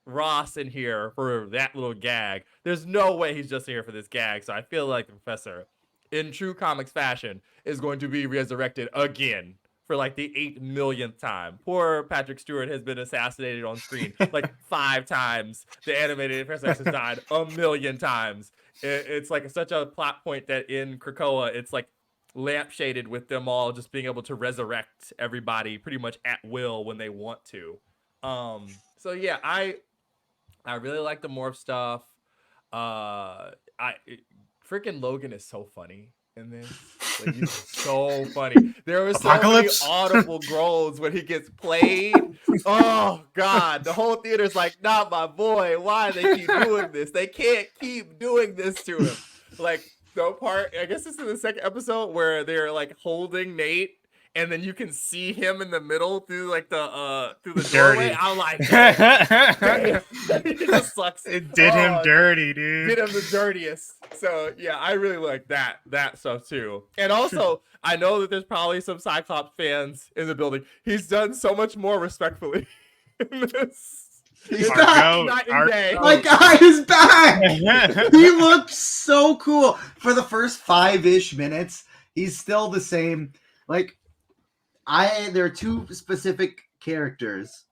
D: Ross in here for that little gag, there's no way he's just here for this gag. So I feel like the Professor, in true comics fashion, is going to be resurrected again for like the 8 millionth time. Poor Patrick Stewart has been assassinated on screen like 5 times. The animated Professor X has died 1,000,000 times. It's like such a plot point that in Krakoa, it's like lampshaded with them all just being able to resurrect everybody pretty much at will when they want to. So yeah, I really like the morph stuff. Freaking Logan is so funny in this. Like, he's so funny. There were so many audible groans when he gets played. Oh God, the whole theater's like, "Not my boy. Why they keep doing this? They can't keep doing this to him." Like the part, I guess it's in the second episode where they're like holding Nate, and then you can see him in the middle through like the doorway. I'm like, damn. It just sucks.
C: It did him dirty, dude.
D: Did him the dirtiest. So yeah, I really like that stuff too. And also, I know that there's probably some Cyclops fans in the building. He's done so much more respectfully in this.
A: He's back. My guy is back. He looks so cool. For the first 5-ish minutes, he's still the same. Like, there are 2 specific characters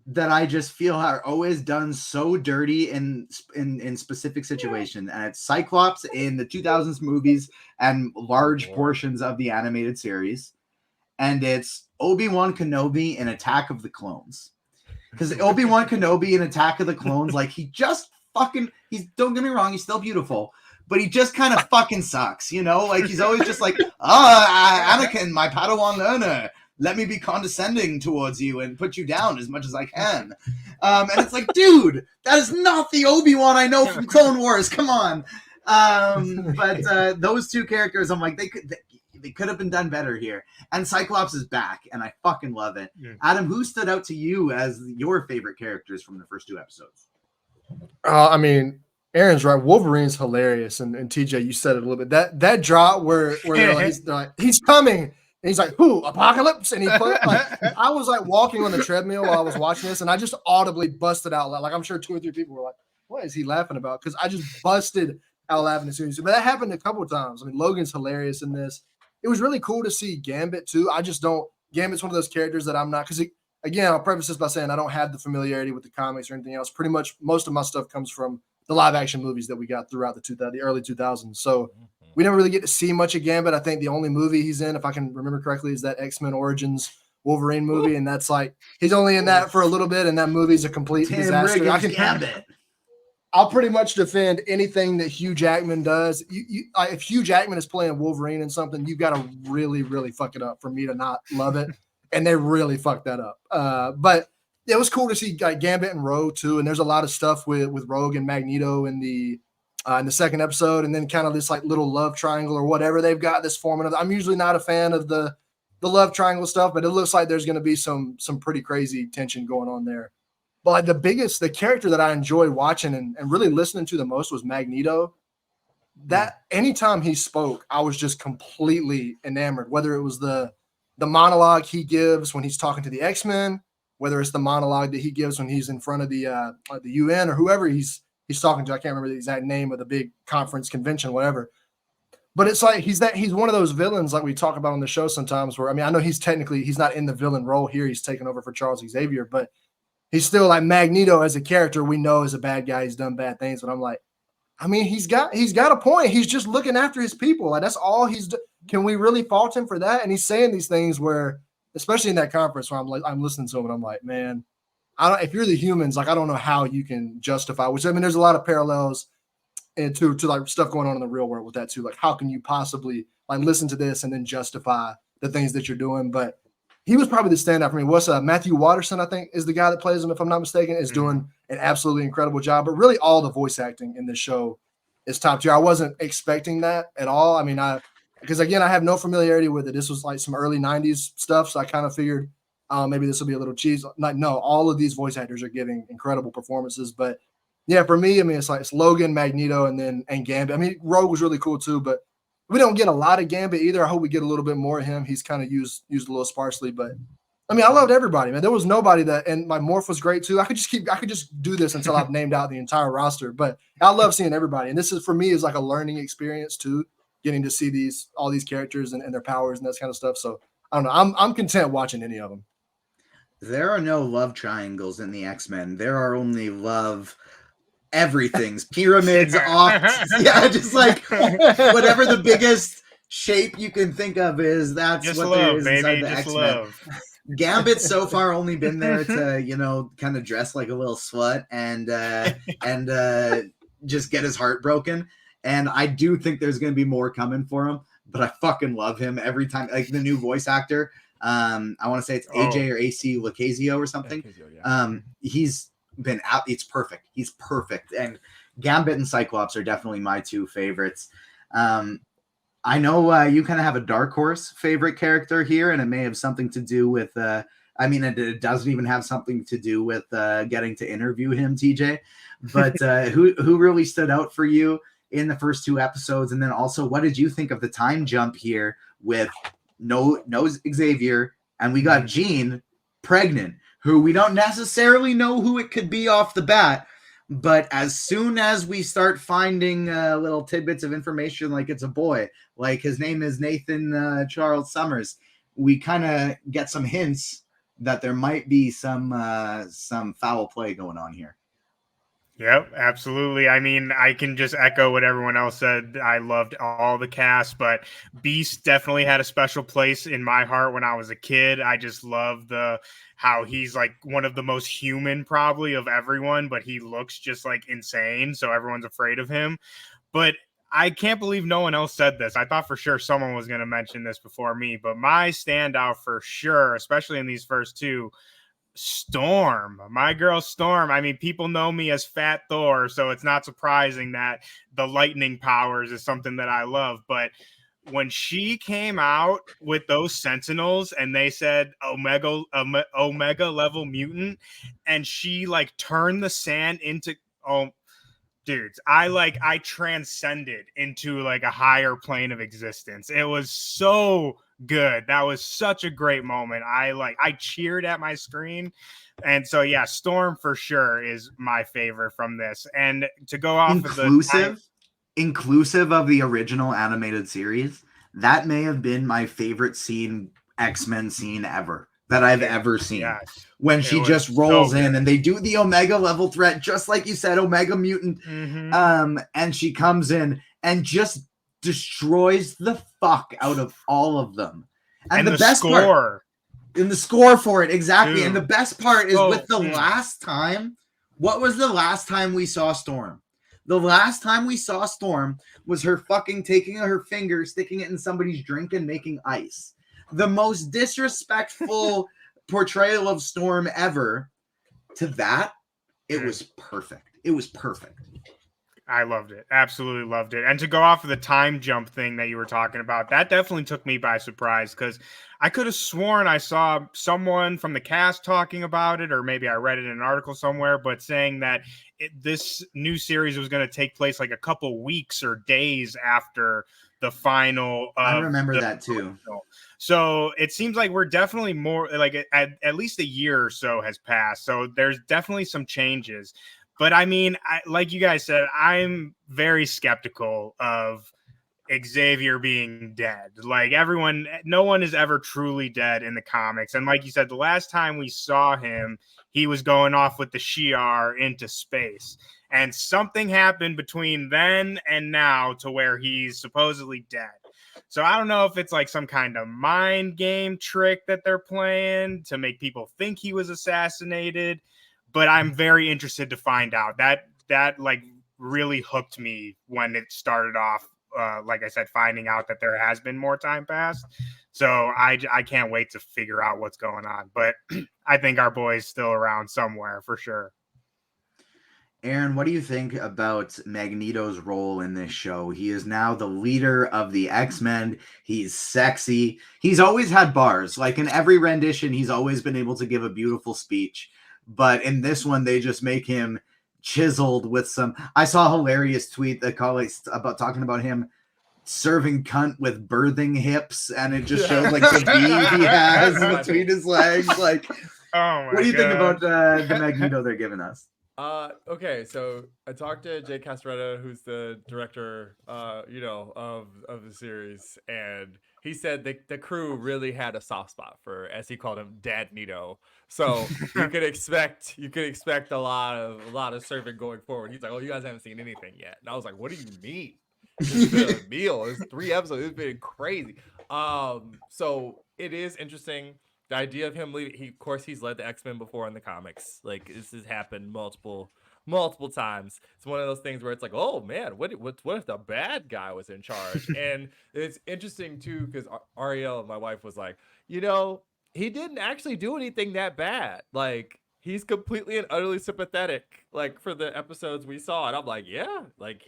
A: that I just feel are always done so dirty in specific situations, and it's Cyclops in the 2000s movies and large portions of the animated series, and it's Obi-Wan Kenobi in Attack of the Clones. Because Obi-Wan Kenobi in Attack of the Clones, like, he just fucking, don't get me wrong, he's still beautiful, but he just kind of fucking sucks, you know? Like, he's always just like, Anakin, my Padawan learner, let me be condescending towards you and put you down as much as I can. And it's like, dude, that is not the Obi-Wan I know from Clone Wars. Come on. But those 2 characters, I'm like, they could have been done better here. And Cyclops is back, and I fucking love it. Adam, who stood out to you as your favorite characters from the first 2 episodes?
B: I mean, Aaron's right. Wolverine's hilarious, and TJ, you said it a little bit. That drop where they're like, he's coming, and he's like, "Who? Apocalypse?" And he put like, I was like walking on the treadmill while I was watching this, and I just audibly busted out loud. Like, I'm sure 2 or 3 people were like, "What is he laughing about?" Because I just busted out laughing as soon as. But that happened a couple of times. I mean, Logan's hilarious in this. It was really cool to see Gambit too. I just don't. Gambit's one of those characters that I'm not, because again, I'll preface this by saying I don't have the familiarity with the comics or anything else. Pretty much most of my stuff comes from the live action movies that we got throughout the early 2000s. So we never really get to see much of Gambit. I think the only movie he's in, if I can remember correctly, is that X-Men Origins Wolverine movie, and that's like he's only in that for a little bit, and that movie's a complete disaster.
A: Gambit.
B: I'll pretty much defend anything that Hugh Jackman does. If Hugh Jackman is playing Wolverine in something, you've got to really, really fuck it up for me to not love it. And they really fucked that up. But it was cool to see like Gambit and Rogue too. And there's a lot of stuff with Rogue and Magneto in the second episode, and then kind of this like little love triangle or whatever they've got this forming. I'm usually not a fan of the love triangle stuff, but it looks like there's going to be some pretty crazy tension going on there. But like the character that I enjoyed watching and really listening to the most was Magneto. That anytime he spoke, I was just completely enamored, whether it was the monologue he gives when he's talking to the X-Men, whether it's the monologue that he gives when he's in front of the UN or whoever he's talking to. I can't remember the exact name of the big conference, convention, whatever. But it's like he's one of those villains like we talk about on the show sometimes where, I mean, I know he's not in the villain role here. He's taken over for Charles Xavier, but he's still like Magneto as a character we know is a bad guy. He's done bad things. But I'm like, I mean, he's got a point. He's just looking after his people. Like that's all he's can we really fault him for that? And he's saying these things where, especially in that conference where I'm listening to him and I'm like, man, if you're the humans, like, I don't know how you can justify, which I mean, there's a lot of parallels and to like stuff going on in the real world with that too. Like, how can you possibly like listen to this and then justify the things that you're doing? But he was probably the standout for me. What's Matthew Watterson, I think, is the guy that plays him, if I'm not mistaken, is doing an absolutely incredible job. But really, all the voice acting in this show is top tier. I wasn't expecting that at all. I mean, because again, I have no familiarity with it. This was like some early '90s stuff, so I kind of figured maybe this will be a little cheese. Like, no, all of these voice actors are giving incredible performances. But yeah, for me, I mean, it's Logan, Magneto, and Gambit. I mean, Rogue was really cool too, but we don't get a lot of Gambit either. I hope we get a little bit more of him. He's kind of used a little sparsely, but I mean, I loved everybody, man. There was nobody and my Morph was great too. I could just do this until I've named out the entire roster, but I love seeing everybody. And this is, for me, is like a learning experience too, getting to see all these characters and their powers and that kind of stuff. So I don't know. I'm content watching any of them.
A: There are no love triangles in the X-Men. There are only love everything's pyramids, octs, yeah, just like whatever the biggest shape you can think of is. That's
C: just
A: what
C: love,
A: there is
C: baby,
A: inside the
C: just
A: X-Men.
C: love.
A: Gambit's so far only been there to kind of dress like a little slut and just get his heart broken. And I do think there's going to be more coming for him, but I fucking love him every time. Like the new voice actor, I want to say it's AJ or AC Lucasio or something. He's been out. It's perfect. He's perfect. And Gambit and Cyclops are definitely my two favorites. I know you kind of have a dark horse favorite character here, and it may have something to do with it doesn't even have something to do with getting to interview him, TJ. But who really stood out for you in the first two episodes? And then also, what did you think of the time jump here with no Xavier, and we got Jean pregnant, who we don't necessarily know who it could be off the bat, but as soon as we start finding little tidbits of information, like it's a boy, like his name is Nathan Charles Summers, we kind of get some hints that there might be some foul play going on here.
C: Yep, absolutely. I mean, I can just echo what everyone else said. I loved all the cast, but Beast definitely had a special place in my heart when I was a kid. I just love how he's like one of the most human probably of everyone, but he looks just like insane, so everyone's afraid of him. But I can't believe no one else said this. I thought for sure someone was going to mention this before me, but my standout for sure, especially in these first two, Storm, my girl Storm. I mean, people know me as Fat Thor, so it's not surprising that the lightning powers is something that I love. But when she came out with those Sentinels and they said Omega level mutant, and she like turned the sand into dudes, I transcended into like a higher plane of existence. It was so good. That was such a great moment. I cheered at my screen. And so yeah, Storm for sure is my favorite from this. And to go off
A: inclusive of the original animated series, that may have been my favorite X-Men scene ever that I've ever seen.
C: Yes.
A: When she just rolls in and they do the Omega level threat, just like you said, Omega mutant. And she comes in and just destroys the fuck out of all of them. And the best part, in the score for it, exactly. Dude. And the best part is with the last time, what was the last time we saw Storm? The last time we saw Storm was her fucking taking her finger, sticking it in somebody's drink and making ice. The most disrespectful portrayal of Storm ever. To that, it was perfect. It was perfect.
C: I loved it. Absolutely loved it. And to go off of the time jump thing that you were talking about, that definitely took me by surprise because I could have sworn I saw someone from the cast talking about it, or maybe I read it in an article somewhere, but saying that this new series was going to take place like a couple weeks or days after the final.
A: I remember that too.
C: So it seems like we're definitely more like at least a year or so has passed. So there's definitely some changes. But I mean, like you guys said, I'm very skeptical of Xavier being dead. Like no one is ever truly dead in the comics. And like you said, the last time we saw him, he was going off with the Shi'ar into space. And something happened between then and now to where he's supposedly dead. So I don't know if it's like some kind of mind game trick that they're playing to make people think he was assassinated. But I'm very interested to find out. That like really hooked me when it started off. Like I said, finding out that there has been more time passed. So I can't wait to figure out what's going on. But I think our boy's still around somewhere for sure.
A: Aaron, what do you think about Magneto's role in this show? He is now the leader of the X-Men. He's sexy. He's always had bars. Like in every rendition, he's always been able to give a beautiful speech. But in this one, they just make him chiseled with some. I saw a hilarious tweet that about talking about him serving cunt with birthing hips, and it just showed like the V he has between his legs. Like, what do you think about the Magneto they're giving us?
D: Okay, so I talked to Jay Castretta, who's the director, of the series, and he said the crew really had a soft spot for, as he called him, Dad Nito. So you could expect a lot of serving going forward. He's like, oh, you guys haven't seen anything yet, and I was like, what do you mean? It's been a meal. It's 3 episodes. It's been crazy. So it is interesting. The idea of him leaving, of course, he's led the X-Men before in the comics. Like, this has happened multiple times. It's one of those things where it's like, oh man, what if the bad guy was in charge? And it's interesting too, because Ariel, my wife, was like, he didn't actually do anything that bad. Like, he's completely and utterly sympathetic, like, for the episodes we saw. And I'm like, yeah, like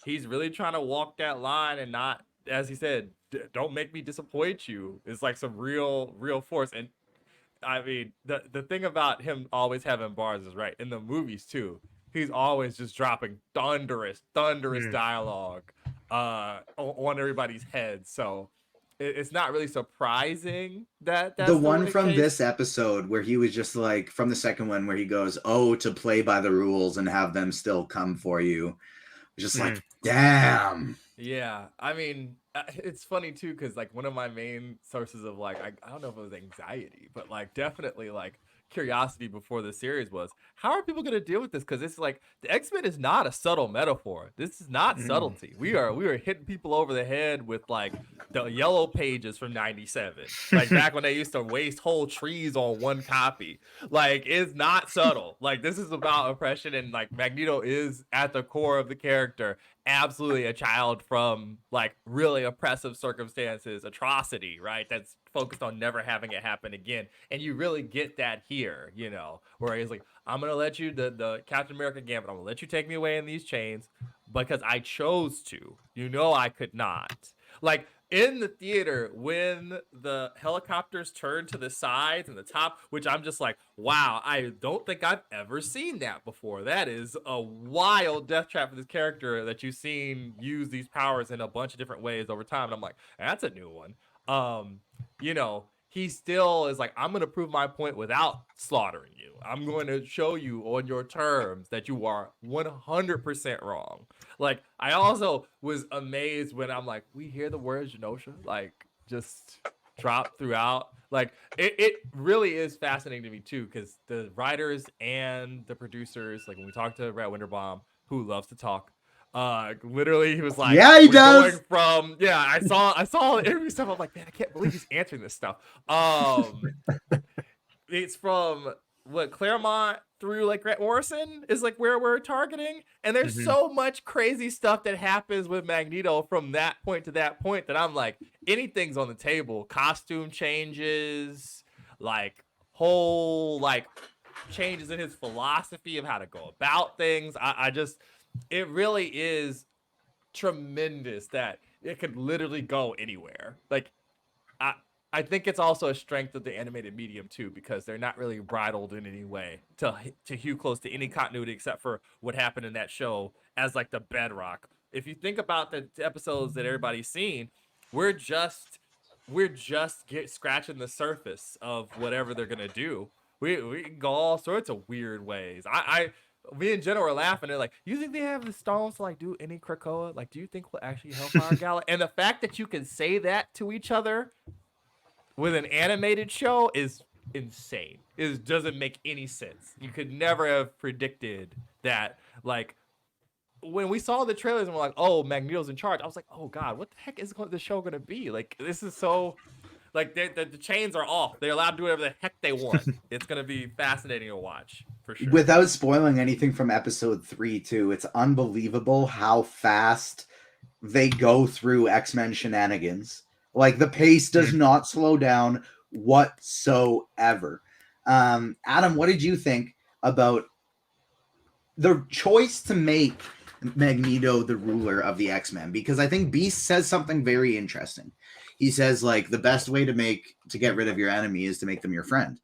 D: he's really trying to walk that line and not, as he said, don't make me disappoint you. It's like some real force. And I mean, the thing about him always having bars is right. In the movies too, he's always just dropping thunderous dialogue on everybody's heads. So it's not really surprising that's
A: the one from this episode where he was just like, from the second one where he goes, oh, to play by the rules and have them still come for you. Just like, damn.
D: Yeah, I mean, it's funny too, because like one of my main sources of like, I don't know if it was anxiety, but like definitely like curiosity before the series was, how are people going to deal with this? Because it's like the X-Men is not a subtle metaphor. This is not subtlety. We are hitting people over the head with like the yellow pages from '97, like back when they used to waste whole trees on one copy. Like, it's not subtle. Like, this is about oppression, and like Magneto is at the core of the character absolutely a child from like really oppressive circumstances, atrocity, right? That's focused on never having it happen again. And you really get that here, where he's like, I'm gonna let you, the Captain America Gambit, I'm gonna let you take me away in these chains because I chose to. I could not. Like, in the theater, when the helicopters turn to the sides and the top, which I'm just like, wow, I don't think I've ever seen that before. That is a wild death trap for this character that you've seen use these powers in a bunch of different ways over time. And I'm like, that's a new one. He still is like, I'm going to prove my point without slaughtering you. I'm going to show you on your terms that you are 100% wrong. Like, I also was amazed when I'm like, we hear the word Genosha, like, just drop throughout. Like, it really is fascinating to me, too, because the writers and the producers, like, when we talked to Brad Winterbaum, who loves to talk, literally he was like,
A: yeah, he does.
D: Going from, I saw the interview stuff. I'm like, man, I can't believe he's answering this stuff. It's from what Claremont through like Grant Morrison is like where we're targeting. And there's
C: Mhm.
D: so much crazy stuff that happens with Magneto from that point to that point that I'm like, anything's on the table. Costume changes, like whole like changes in his philosophy of how to go about things. I just, it really is tremendous that it could literally go anywhere. Like, I think it's also a strength of the animated medium too, because they're not really bridled in any way to hew close to any continuity except for what happened in that show as like the bedrock. If you think about the episodes that everybody's seen, we're just scratching the surface of whatever they're gonna do. We can go all sorts of weird ways. Me and Jenna were laughing. They're like, "You think they have the stones to like do any Krakoa? Like, do you think we'll actually Hellfire Gala?" And the fact that you can say that to each other with an animated show is insane. It doesn't make any sense. You could never have predicted that. Like, when we saw the trailers and we're like, "Oh, Magneto's in charge," I was like, "Oh God, what the heck is the show gonna be?" Like, this is so. Like, the chains are off. They're allowed to do whatever the heck they want. It's gonna be fascinating to watch for sure.
A: Without spoiling anything from episode 3 too, it's unbelievable how fast they go through X-Men shenanigans. Like, the pace does not slow down whatsoever. Adam, what did you think about the choice to make Magneto the ruler of the X-Men? Because I think Beast says something very interesting. He says, like, the best way to get rid of your enemy is to make them your friend.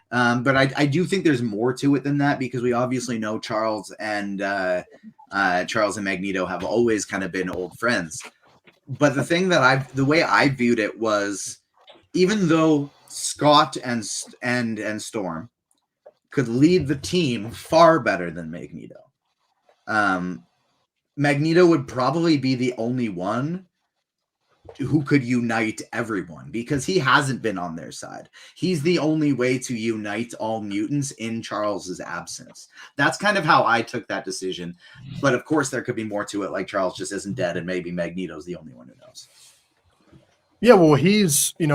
A: But I do think there's more to it than that, because we obviously know Charles and Magneto have always kind of been old friends. But the way I viewed it was, even though Scott and Storm could lead the team far better than Magneto, Magneto would probably be the only one who could unite everyone, because he hasn't been on their side. He's the only way to unite all mutants in Charles's absence. That's kind of how I took that decision. But of course, there could be more to it, like Charles just isn't dead, and maybe Magneto's the only one who knows.
B: Yeah, well,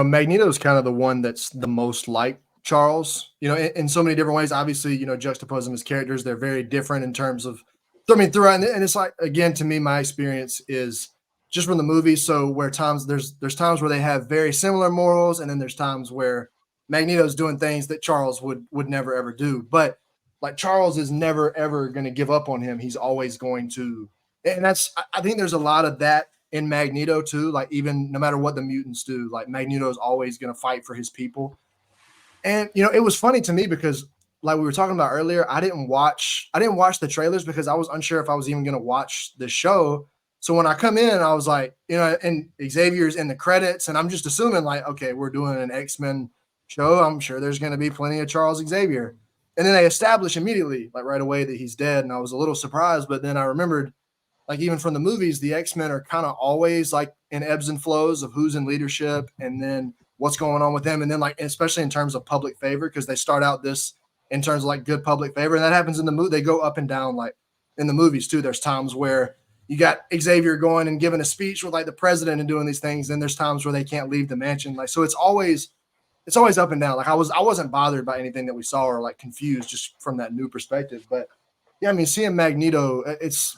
B: Magneto's kind of the one that's the most like Charles, in so many different ways. Obviously, juxtaposing his characters, they're very different in terms of, throughout. And it's like, again, to me, my experience is just from the movie. So where there's times where they have very similar morals, and then there's times where Magneto's doing things that Charles would never ever do. But like, Charles is never ever going to give up on him. He's always going to, and I think there's a lot of that in Magneto too. Like, even no matter what the mutants do, like, Magneto is always going to fight for his people. And it was funny to me because, like we were talking about earlier, I didn't watch the trailers because I was unsure if I was even going to watch the show. So when I come in, I was like, and Xavier's in the credits, and I'm just assuming, like, okay, we're doing an X-Men show. I'm sure there's going to be plenty of Charles Xavier. And then they establish immediately, like right away, that he's dead. And I was a little surprised, but then I remembered, like, even from the movies, the X-Men are kind of always like in ebbs and flows of who's in leadership and then what's going on with them. And then, like, especially in terms of public favor, because they start out this in terms of like good public favor. And that happens in the movie. They go up and down, like in the movies too. There's times where you got Xavier going and giving a speech with like the president and doing these things. Then there's times where they can't leave the mansion. Like, so it's always up and down. Like, I wasn't bothered by anything that we saw or like confused just from that new perspective. But yeah, I mean, seeing Magneto, it's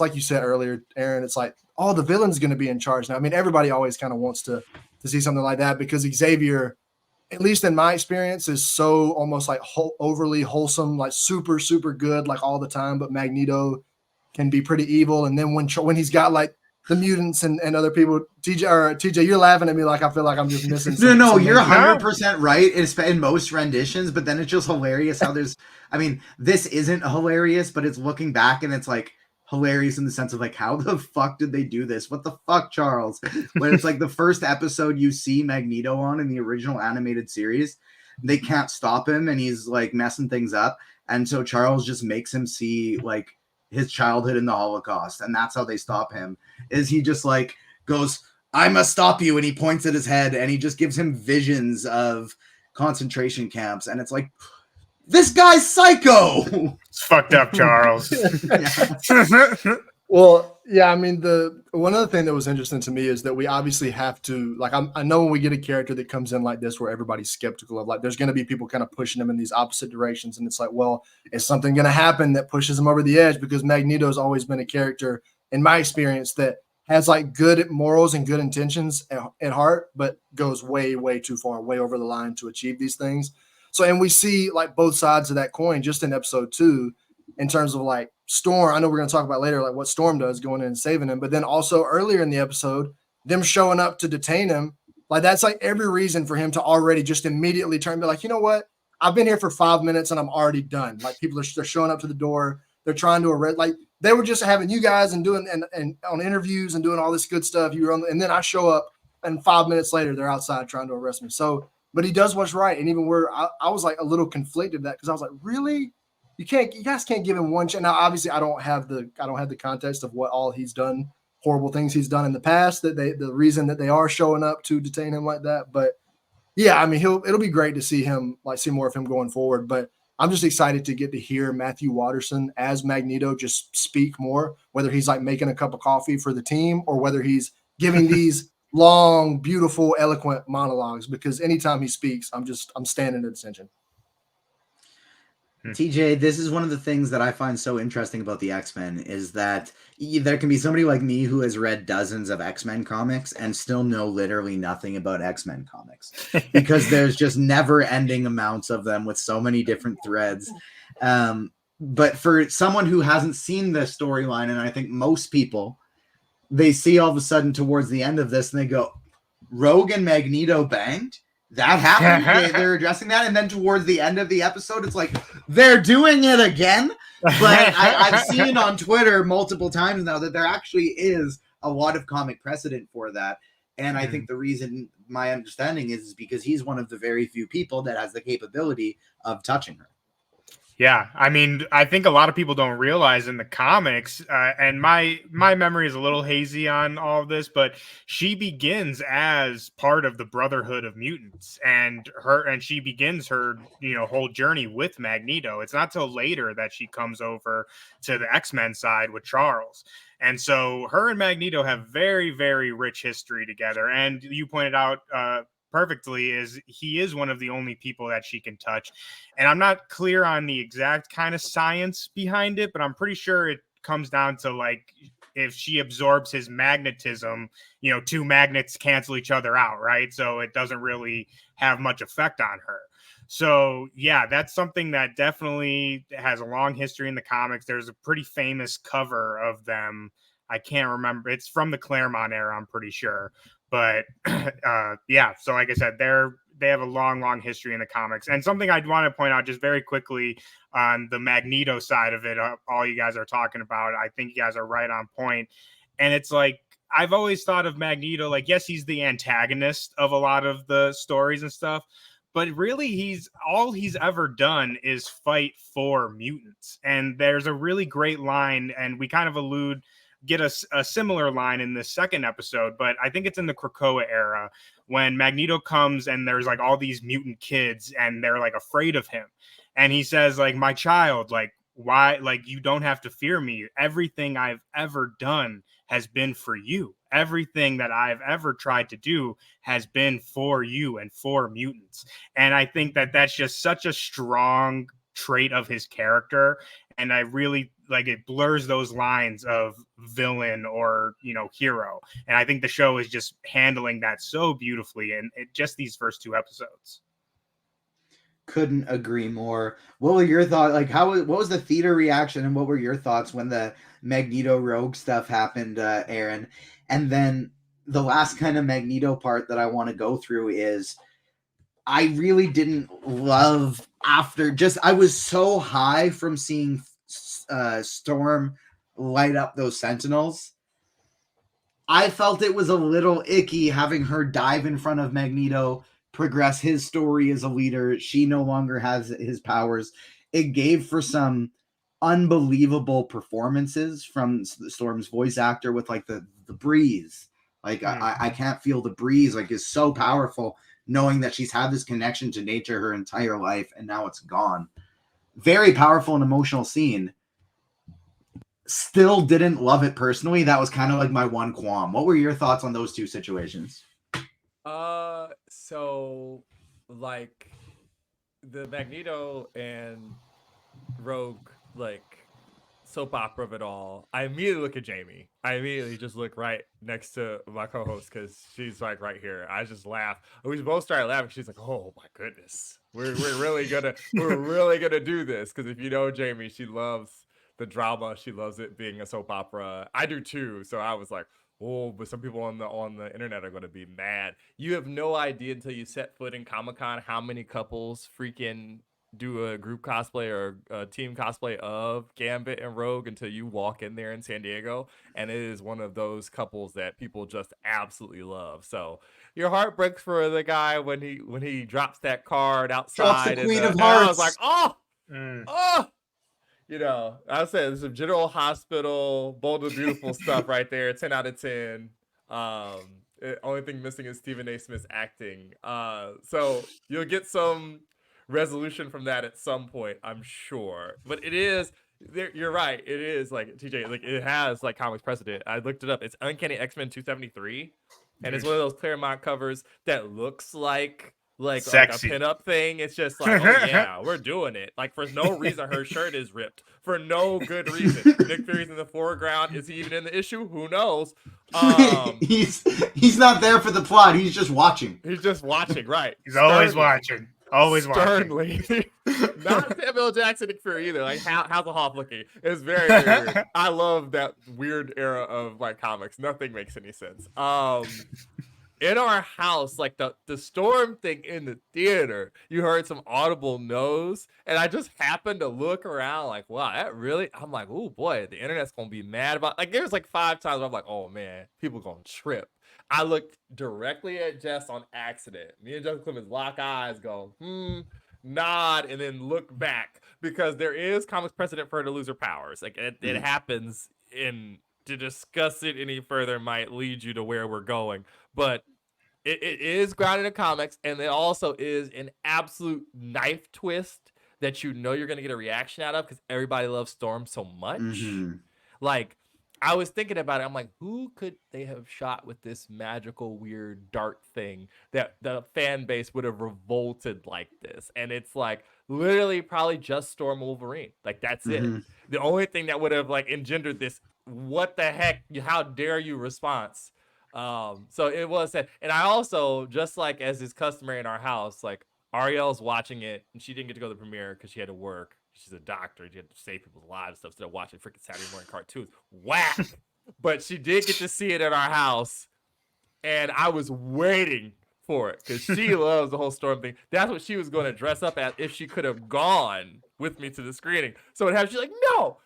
B: like you said earlier, Aaron, it's like, oh, the villain's going to be in charge now. I mean, everybody always kind of wants to see something like that, because Xavier, at least in my experience, is so almost like overly wholesome, like super, super good, like all the time. But Magneto can be pretty evil. And then when he's got like the mutants and other people, TJ, you're laughing at me like I feel like I'm just missing something.
A: No, you're 100% right in most renditions, but then it's just hilarious how this isn't hilarious, but it's looking back and it's like hilarious in the sense of like, how the fuck did they do this? What the fuck, Charles? When it's like the first episode you see Magneto on in the original animated series, they can't stop him and he's like messing things up. And so Charles just makes him see like his childhood in the Holocaust. And that's how they stop him, is he just like goes, "I must stop you." And he points at his head and he just gives him visions of concentration camps. And it's like, this guy's psycho.
C: It's fucked up, Charles.
B: Well, Yeah, I mean, the one other thing that was interesting to me is that we obviously have to like. I know when we get a character that comes in like this, where everybody's skeptical of, like, there's going to be people kind of pushing them in these opposite directions, and it's like, well, is something going to happen that pushes them over the edge? Because Magneto's always been a character, in my experience, that has like good morals and good intentions at heart, but goes way, way too far, way over the line to achieve these things. So, and we see like both sides of that coin just in episode 2 in terms of like Storm. I know we're going to talk about later, like what Storm does going in and saving him, but then also earlier in the episode, them showing up to detain him. Like that's like every reason for him to already just immediately turn and be like, you know what? I've been here for 5 minutes and I'm already done. Like people they're showing up to the door. They're trying to arrest, like they were just having you guys and doing and on interviews and doing all this good stuff. You were on, and then I show up and 5 minutes later they're outside trying to arrest me. So, but he does what's right. And even where I was like a little conflicted that because I was like, really? You guys can't give him one chance. Now, obviously, I don't have the context of what all he's done, horrible things he's done in the past. The reason that they are showing up to detain him like that. But yeah, I mean, it'll be great to see more of him going forward. But I'm just excited to get to hear Matthew Watterson as Magneto just speak more, whether he's like making a cup of coffee for the team or whether he's giving these long, beautiful, eloquent monologues. Because anytime he speaks, I'm standing at attention.
A: TJ, this is one of the things that I find so interesting about the X-Men is that there can be somebody like me who has read dozens of X-Men comics and still know literally nothing about X-Men comics because there's just never-ending amounts of them with so many different threads. But for someone who hasn't seen this storyline, and I think most people, they see all of a sudden towards the end of this and they go, Rogue and Magneto banged? That happened. They're addressing that, and then towards the end of the episode, it's like they're doing it again. But I've seen on Twitter multiple times now that there actually is a lot of comic precedent for that, and I think the reason, my understanding, is because he's one of the very few people that has the capability of touching her.
C: Yeah, I mean, I think a lot of people don't realize in the comics, and my memory is a little hazy on all of this, but she begins as part of the Brotherhood of Mutants, and she begins her whole journey with Magneto. It's not till later that she comes over to the X-Men side with Charles. And so her and Magneto have very, very rich history together. And you pointed out perfectly is he is one of the only people that she can touch. And I'm not clear on the exact kind of science behind it, but I'm pretty sure it comes down to like if she absorbs his magnetism, two magnets cancel each other out, right? So it doesn't really have much effect on her. So yeah, that's something that definitely has a long history in the comics. There's a pretty famous cover of them. I can't remember. It's from the Claremont era, I'm pretty sure. But yeah, so like I said, they have a long history in the comics. And something I'd want to point out just very quickly on the Magneto side of it, all you guys are talking about, I think you guys are right on point. And it's like, I've always thought of Magneto, like, yes, he's the antagonist of a lot of the stories and stuff, but really all he's ever done is fight for mutants. And there's a really great line, and we kind of get a similar line in the second episode, but I think it's in the Krakoa era when Magneto comes and there's like all these mutant kids and they're like afraid of him. And he says like, my child, like, why, like, you don't have to fear me. Everything I've ever done has been for you. Everything that I've ever tried to do has been for you and for mutants. And I think that that's just such a strong trait of his character. And I really like it blurs those lines of villain or hero, and I think the show is just handling that so beautifully in just these first 2 episodes.
A: Couldn't agree more. What were your thoughts? Like, what was the theater reaction, and what were your thoughts when the Magneto Rogue stuff happened, Aaron? And then the last kind of Magneto part that I want to go through is I really didn't love I was so high from seeing Storm light up those Sentinels. I felt it was a little icky having her dive in front of Magneto, progress his story as a leader. She no longer has his powers. It gave for some unbelievable performances from Storm's voice actor with like the breeze. Like I can't feel the breeze, like is so powerful, knowing that she's had this connection to nature her entire life and now it's gone. Very powerful and emotional scene. still didn't love it personally. That was kind of like my one qualm. What were your thoughts on those two situations?
D: So like the Magneto and Rogue like soap opera of it all. I immediately look at Jamie. I immediately just look right next to my co-host because she's like right here. I just laugh. We both started laughing. She's like, "Oh my goodness, we're really gonna do this." Because if you know Jamie, she loves the drama. She loves it being a soap opera. I do too. So I was like, "Oh," but some people on the internet are gonna be mad. You have no idea until you set foot in Comic-Con how many couples freaking do a group cosplay or a team cosplay of Gambit and Rogue until you walk in there in San Diego, and it is one of those couples that people just absolutely love. So your heart breaks for the guy when he drops that card outside,
A: Queen of
D: and I was like,
A: Hearts.
D: oh, I said there's some General Hospital, Bold and Beautiful stuff right there. 10 out of 10. Only thing missing is Stephen A. Smith's acting. So you'll get some resolution from that at some point, I'm sure. But it is you're right. It is like TJ, like it has like comics precedent. I looked it up. It's Uncanny X-Men 273, and it's one of those Claremont covers that looks like a
C: Sexy.
D: pinup thing. It's just like, oh yeah, we're doing it. Like for no reason, her shirt is ripped for no good reason. Nick Fury's in the foreground. Is he even in the issue? Who knows?
A: He's not there for the plot. He's just watching.
D: He's just watching, right?
C: He's always watching. Always
D: sternly. Not Samuel Jackson Nick Fury either. Like Hasselhoff looking. It's very, very weird. I love that weird era of like comics. Nothing makes any sense. In our house, like the storm thing in the theater, you heard some audible no's, and I just happened to look around like, wow, that really, I'm like, oh boy, the internet's gonna be mad about, like there's like 5 times where I'm like, oh man, people gonna trip. I looked directly at Jess on accident. Me and Justin Clemens lock eyes, go, nod, and then look back, because there is comics precedent for her to lose her powers. Like it happens, in to discuss it any further might lead you to where we're going. But it is grounded in comics, and it also is an absolute knife twist that you know you're going to get a reaction out of because everybody loves Storm so much. Like, I was thinking about it. I'm like, who could they have shot with this magical, weird dart thing that the fan base would have revolted like this? And it's like literally probably just Storm Wolverine. Like, that's it. The only thing that would have like engendered this, what the heck, how dare you response. So it was that. And I also, just like as is customary in our house, like Ariel's watching it and she didn't get to go to the premiere because she had to work. She's a doctor. She had to save people's lives and stuff instead of watching freaking Saturday morning cartoons. Whack! But she did get to see it at our house, and I was waiting for it because she loves the whole Storm thing. That's what she was going to dress up as if she could have gone with me to the screening. So it had, she's like, no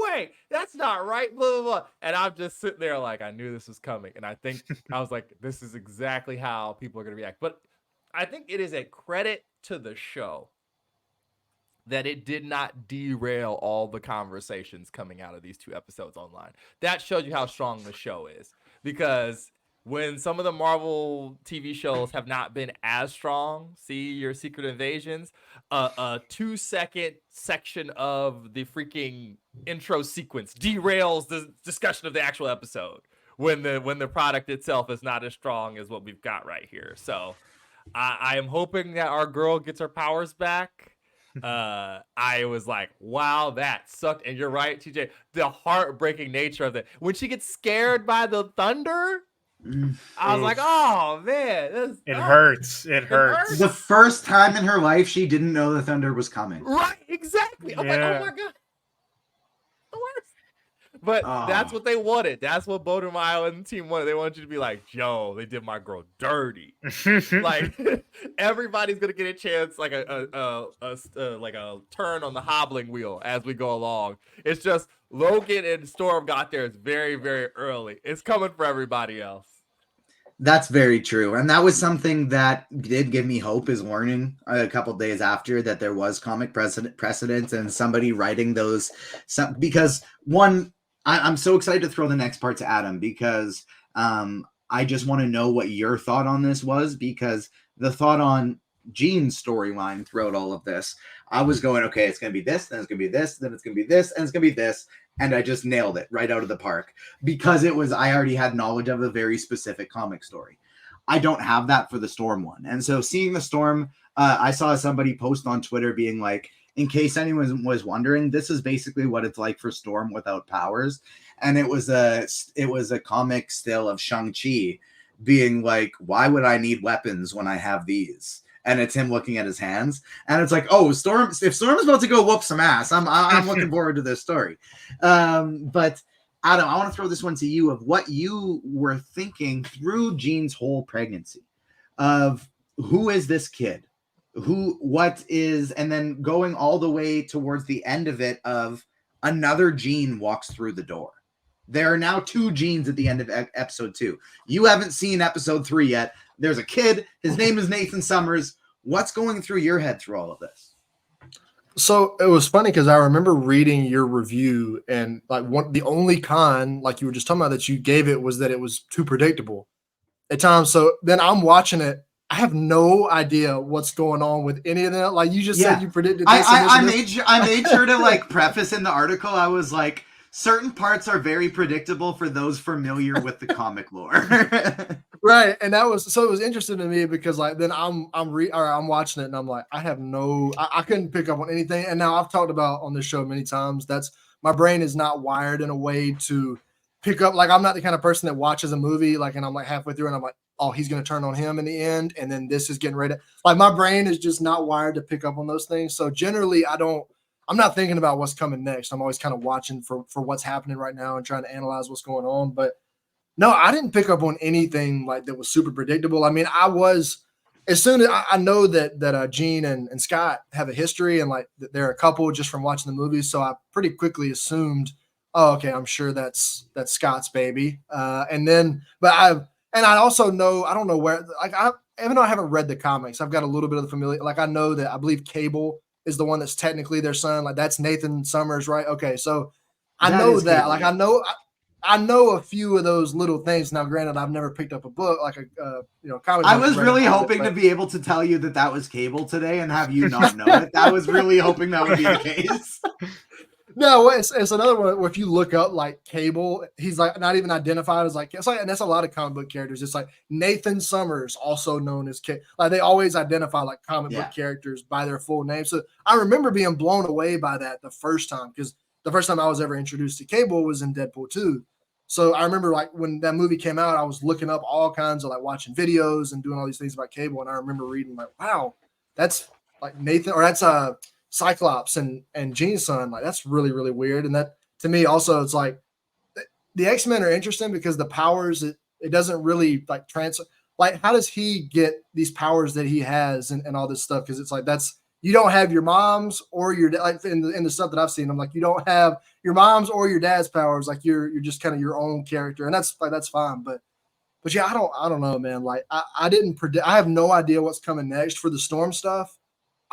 D: way, that's not right, blah, blah, blah. And I'm just sitting there like, I knew this was coming. And I think, I was like, this is exactly how people are going to react. But I think it is a credit to the show that it did not derail all the conversations coming out of these 2 episodes online. That shows you how strong the show is. Because when some of the Marvel TV shows have not been as strong, see your Secret Invasions, a 2-second section of the freaking intro sequence derails the discussion of the actual episode when the product itself is not as strong as what we've got right here. So I am hoping that our girl gets her powers back. I was like, wow, that sucked. And you're right, TJ, the heartbreaking nature of it. When she gets scared by the thunder, I was like, oh man,
C: it hurts. It hurts.
A: The first time in her life she didn't know the thunder was coming.
D: Right, exactly. I'm like, oh my god. The worst. But that's what they wanted. That's what Bodemeyer and the team wanted. They wanted you to be like, yo, they did my girl dirty. Like everybody's gonna get a chance, like a turn on the hobbling wheel as we go along. It's just Logan and Storm got there. It's very, very early. It's coming for everybody else.
A: That's very true. And that was something that did give me hope, is learning a couple days after that there was comic precedent and somebody writing those. Because one, I'm so excited to throw the next part to Adam, because I just want to know what your thought on this was, because the thought on Jean's storyline throughout all of this, I was going, okay, it's going to be this, then it's going to be this, then it's going to be this, and it's going to be this. and I just nailed it right out of the park because I already had knowledge of a very specific comic story. I don't have that for the Storm one. And so seeing the Storm, I saw somebody post on Twitter being like, in case anyone was wondering, this is basically what it's like for Storm without powers. And it was a comic still of Shang-Chi being like, why would I need weapons when I have these? And it's him looking at his hands, and it's like, oh, Storm! If Storm is about to go whoop some ass, I'm looking forward to this story. But Adam, I want to throw this one to you of what you were thinking through Jean's whole pregnancy, of who is this kid, what is, and then going all the way towards the end of it of another Jean walks through the door. There are now 2 Jeans at the end of episode 2. You haven't seen episode 3 yet. There's a kid. His name is Nathan Summers. What's going through your head through all of this?
B: So it was funny because I remember reading your review, and like the only con, like you were just talking about, that you gave it was that it was too predictable at times. So then I'm watching it. I have no idea what's going on with any of that. Like you just said, you predicted this.
A: I made sure to like preface in the article. I was like, certain parts are very predictable for those familiar with the comic lore.
B: Right. And it was interesting to me because like then I'm watching it and I'm like, I couldn't pick up on anything. And now I've talked about on this show many times, my brain is not wired in a way to pick up. Like I'm not the kind of person that watches a movie like, and I'm like halfway through and I'm like, oh, he's going to turn on him in the end. And then this is getting ready. Like my brain is just not wired to pick up on those things. So generally I'm not thinking about what's coming next. I'm always kind of watching for what's happening right now and trying to analyze what's going on. But no, I didn't pick up on anything like that was super predictable. I mean, as soon as I know that Jean and Scott have a history and like they're a couple just from watching the movie. So I pretty quickly assumed, oh, okay, I'm sure that's Scott's baby. And I also know, I don't know where, like even though I haven't read the comics, I've got a little bit of the familiar, like I know that I believe Cable is the one that's technically their son. Like that's Nathan Summers, right? Okay. So I know that, like, I know a few of those little things. Now, granted, I've never picked up a book like a comic.
A: I was really hoping to be able to tell you that was Cable today and have you not know it. I was really hoping that would be the case.
B: No, it's another one where if you look up like Cable, he's like not even identified as like, it's like, and that's a lot of comic book characters. It's like Nathan Summers, also known as Cable. Like they always identify like comic book characters by their full name. So I remember being blown away by that the first time, because the first time I was ever introduced to Cable was in Deadpool 2. So I remember like when that movie came out, I was looking up all kinds of like watching videos and doing all these things about Cable. And I remember reading like, wow, that's like Nathan, or that's Cyclops and Jean's son. Like that's really, really weird. And that to me also, it's like the X-Men are interesting because the powers, it doesn't really like transfer. Like how does he get these powers that he has and all this stuff? Because it's like you don't have your mom's or your like in the stuff that I've seen. I'm like, you don't have your mom's or your dad's powers. Like you're just kind of your own character, and that's fine. But yeah, I don't know, man. Like I didn't predict. I have no idea what's coming next for the Storm stuff.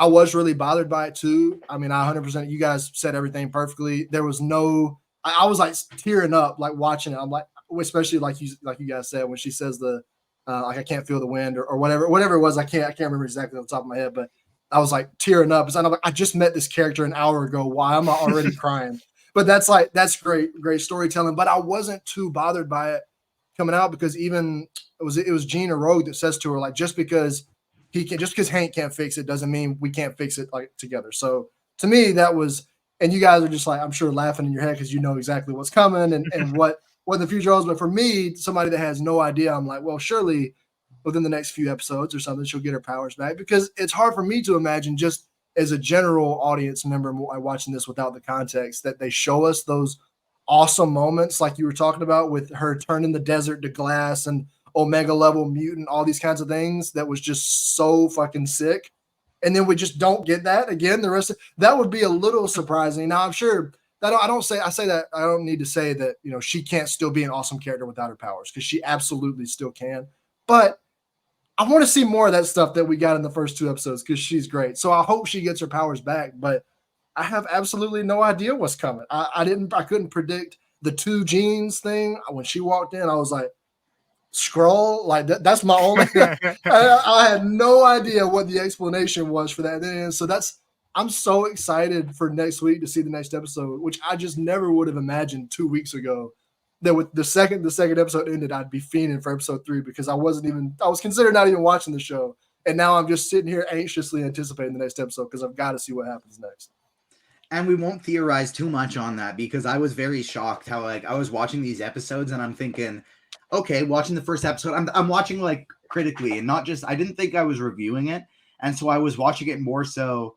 B: I was really bothered by it too. I mean, 100%. You guys said everything perfectly. There was no. I was like tearing up, like watching it. I'm like, especially like you guys said when she says the like I can't feel the wind or whatever it was. I can't remember exactly off the top of my head, but I was like tearing up. I'm like, I just met this character an hour ago. Why am I already crying? But that's great storytelling. But I wasn't too bothered by it coming out because even it was Gina Rogue that says to her, like, just because Hank can't fix it doesn't mean we can't fix it like together. So to me, that was, and you guys are just like, I'm sure laughing in your head because you know exactly what's coming and what the future holds. But for me, somebody that has no idea, I'm like, well, surely within the next few episodes or something, she'll get her powers back, because it's hard for me to imagine, just as a general audience member watching this without the context, that they show us those awesome moments like you were talking about with her turning the desert to glass and Omega level mutant, all these kinds of things that was just so fucking sick. And then we just don't get that again. The rest of that would be a little surprising. Now I'm sure that I say that I don't need to say that, she can't still be an awesome character without her powers, because she absolutely still can. But I want to see more of that stuff that we got in the first 2 episodes, because she's great. So I hope she gets her powers back, but I have absolutely no idea what's coming. I couldn't predict the 2 genes thing. When she walked in, I was like, scroll, like that's my only I had no idea what the explanation was for that. And so I'm so excited for next week to see the next episode, which I just never would have imagined 2 weeks ago. That with the second episode ended, I'd be fiending for episode 3 because I was considered not even watching the show. And now I'm just sitting here anxiously anticipating the next episode because I've got to see what happens next.
A: And we won't theorize too much on that because I was very shocked how like I was watching these episodes and I'm thinking, okay, watching the first episode, I'm watching like critically and not just I didn't think I was reviewing it. And so I was watching it more so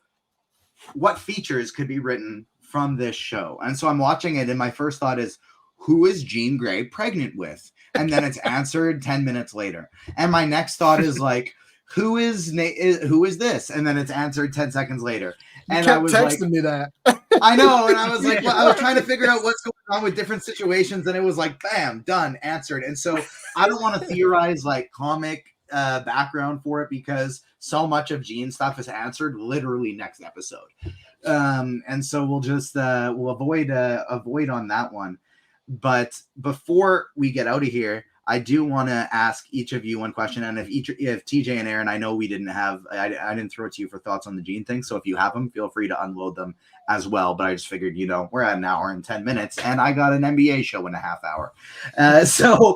A: what features could be written from this show. And so I'm watching it and my first thought is, who is Jean Grey pregnant with? And then it's answered 10 minutes later. And my next thought is like, who is this? And then it's answered 10 seconds later. And
B: you
A: I
B: kept
A: was
B: texting
A: like,
B: me that.
A: I know. And I was like, well, I was trying to figure out what's going on with different situations. And it was like, bam, done, answered. And so I don't want to theorize like comic background for it because so much of Jean's stuff is answered literally next episode. And so we'll just we'll avoid on that one. But before we get out of here, I do want to ask each of you one question. And if TJ and Aaron, I know we didn't have, I didn't throw it to you for thoughts on the Gene thing. So if you have them, feel free to unload them as well. But I just figured, we're at an hour and 10 minutes and I got an NBA show in a half hour. So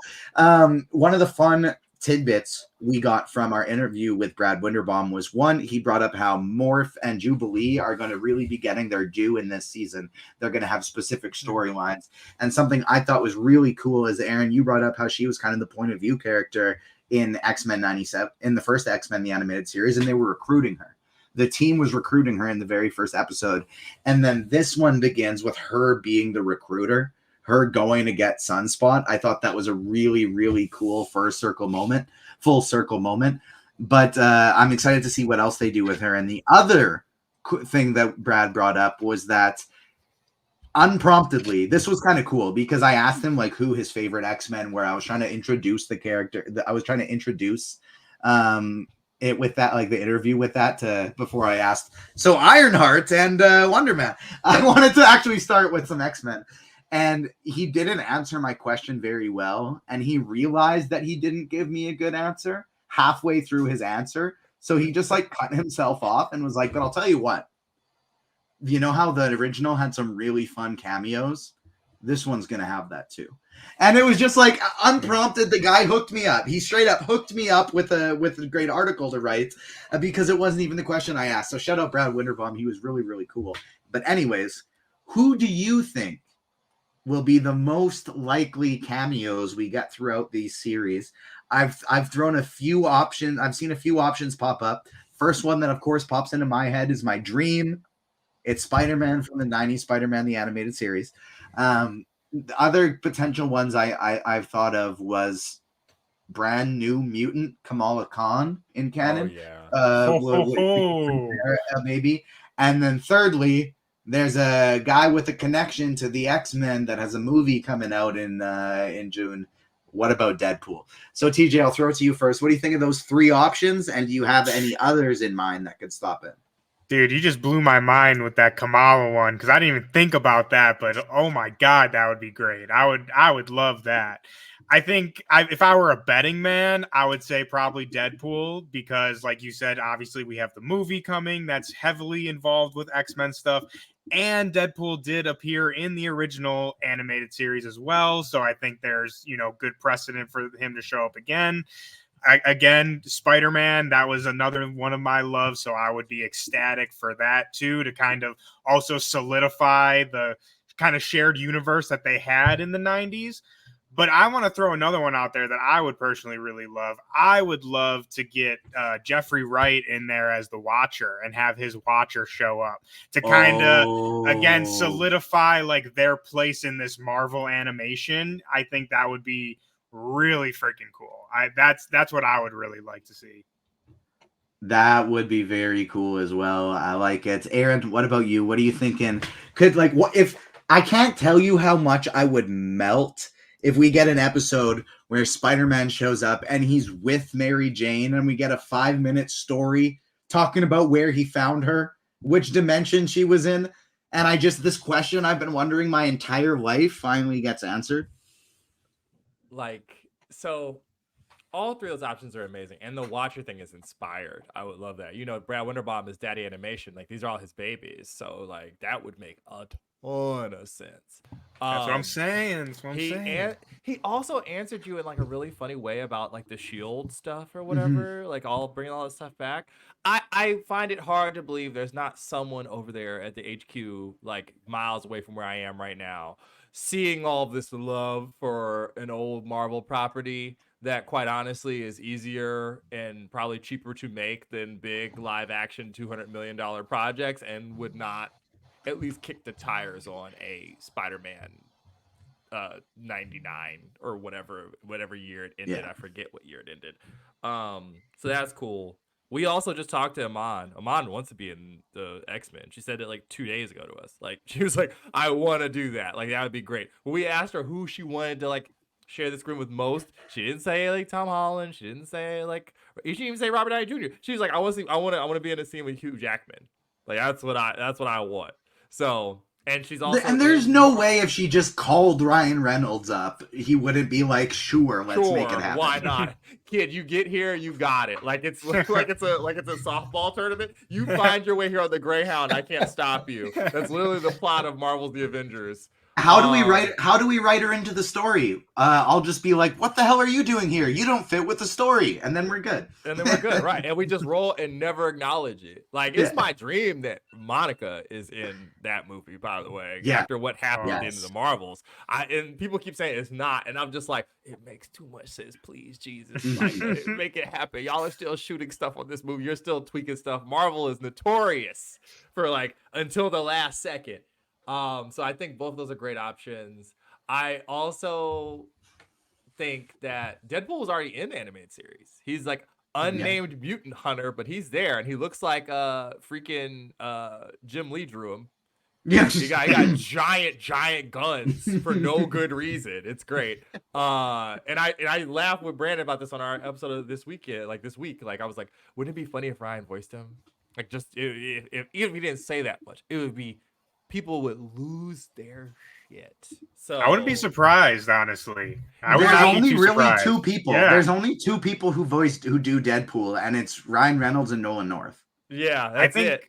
A: one of the fun tidbits we got from our interview with Brad Winderbaum was one, he brought up how Morph and Jubilee are going to really be getting their due in this season. They're going to have specific storylines. And something I thought was really cool is, Aaron, you brought up how she was kind of the point of view character in X-Men 97, in the first X-Men, the animated series, and they were recruiting her. The team was recruiting her in the very first episode. And then this one begins with her being the recruiter, her going to get Sunspot. I thought that was a really, really cool full circle moment. But I'm excited to see what else they do with her. And the other thing that Brad brought up was that unpromptedly, this was kind of cool because I asked him like who his favorite X-Men were. I was trying to introduce the character. I was trying to introduce it with that, like the interview with that before I asked. So Ironheart and Wonder Man. I wanted to actually start with some X-Men. And he didn't answer my question very well. And he realized that he didn't give me a good answer halfway through his answer. So he just like cut himself off and was like, but I'll tell you what, you know how the original had some really fun cameos? This one's going to have that too. And it was just like unprompted. The guy hooked me up. He straight up hooked me up with a great article to write because it wasn't even the question I asked. So shout out Brad Winderbaum. He was really, really cool. But anyways, who do you think will be the most likely cameos we get throughout these series? I've thrown a few options. I've seen a few options pop up. First one that, of course, pops into my head is my dream. It's Spider-Man from the 90s, Spider-Man, the animated series. The other potential ones I've thought of was brand new mutant Kamala Khan in canon. Maybe. And then thirdly, there's a guy with a connection to the X-Men that has a movie coming out in June. What about Deadpool? So TJ, I'll throw it to you first. What do you think of those three options? And do you have any others in mind that could stop it?
C: Dude, you just blew my mind with that Kamala one because I didn't even think about that. But oh my god, that would be great. I would love that. I think if I were a betting man, I would say probably Deadpool because, like you said, obviously we have the movie coming that's heavily involved with X-Men stuff. And Deadpool did appear in the original animated series as well. So I think there's, good precedent for him to show up again. Again, Spider-Man, that was another one of my loves. So I would be ecstatic for that too, to kind of also solidify the kind of shared universe that they had in the 90s. But I want to throw another one out there that I would personally really love. I would love to get Jeffrey Wright in there as the Watcher and have his Watcher show up to kind of, again, solidify like their place in this Marvel animation. I think that would be really freaking cool. That's what I would really like to see.
A: That would be very cool as well. I like it. Aaron, what about you? What are you thinking? What if I can't tell you how much I would melt if we get an episode where Spider-Man shows up and he's with Mary Jane and we get a 5-minute story talking about where he found her, which dimension she was in. And this question I've been wondering my entire life finally gets answered.
D: So all three of those options are amazing, and the Watcher thing is inspired. I would love that. You know, Brad Winterbaum is Daddy Animation. Like these are all his babies, so like that would make a ton of sense.
C: That's what I'm saying. That's what I'm
D: He
C: saying.
D: he also answered you in like a really funny way about like the Shield stuff or
A: Mhm.
D: whatever. Like all bringing all that stuff back. I find it hard to believe there's not someone over there at the HQ like miles away from where I am right now, seeing all of this love for an old Marvel property that quite honestly is easier and probably cheaper to make than big live action $200 million projects, and would not at least kick the tires on a Spider-Man 99 or whatever year it ended.
A: Yeah.
D: I forget what year it ended. So that's cool. We also just talked to Amon. Amon wants to be in the X-Men. She said it like 2 days ago to us. Like she was like, I want to do that. Like that would be great. When we asked her who she wanted to like share the screen with most, she didn't say like Tom Holland. She didn't say like, she didn't even say Robert Downey Jr. She was like, I want to be in a scene with Hugh Jackman. Like that's what I want. So, and she's also
A: And there's no way if she just called Ryan Reynolds up, he wouldn't be like, sure, let's make it happen.
D: Why not? Kid, you get here, you got it. Like it's like it's a softball tournament. You find your way here on the Greyhound. I can't stop you. That's literally the plot of Marvel's The Avengers.
A: How do we write her into the story? I'll just be like, what the hell are you doing here? You don't fit with the story. And then we're good.
D: Right. And we just roll and never acknowledge it. Like, it's my dream that Monica is in that movie, by the way, after what happened at the end of the Marvels. And people keep saying it's not. And I'm just like, it makes too much sense. Please, Jesus. Like, make it happen. Y'all are still shooting stuff on this movie. You're still tweaking stuff. Marvel is notorious for, like, until the last second. So I think both of those are great options. I also think that Deadpool was already in the animated series. He's like unnamed mutant hunter, but he's there, and he looks like freaking Jim Lee drew him.
A: Yeah,
D: he got giant guns for no good reason. It's great. And I laughed with Brandon about this on our episode of this week. Like I was like, wouldn't it be funny if Ryan voiced him? Like just if even if he didn't say that much, it would be. People would lose their shit. So
C: I wouldn't be surprised, honestly.
A: There's only really
C: surprised.
A: two people.
C: Yeah.
A: There's only two people who do Deadpool, and it's Ryan Reynolds and Nolan North.
D: Yeah, that's it.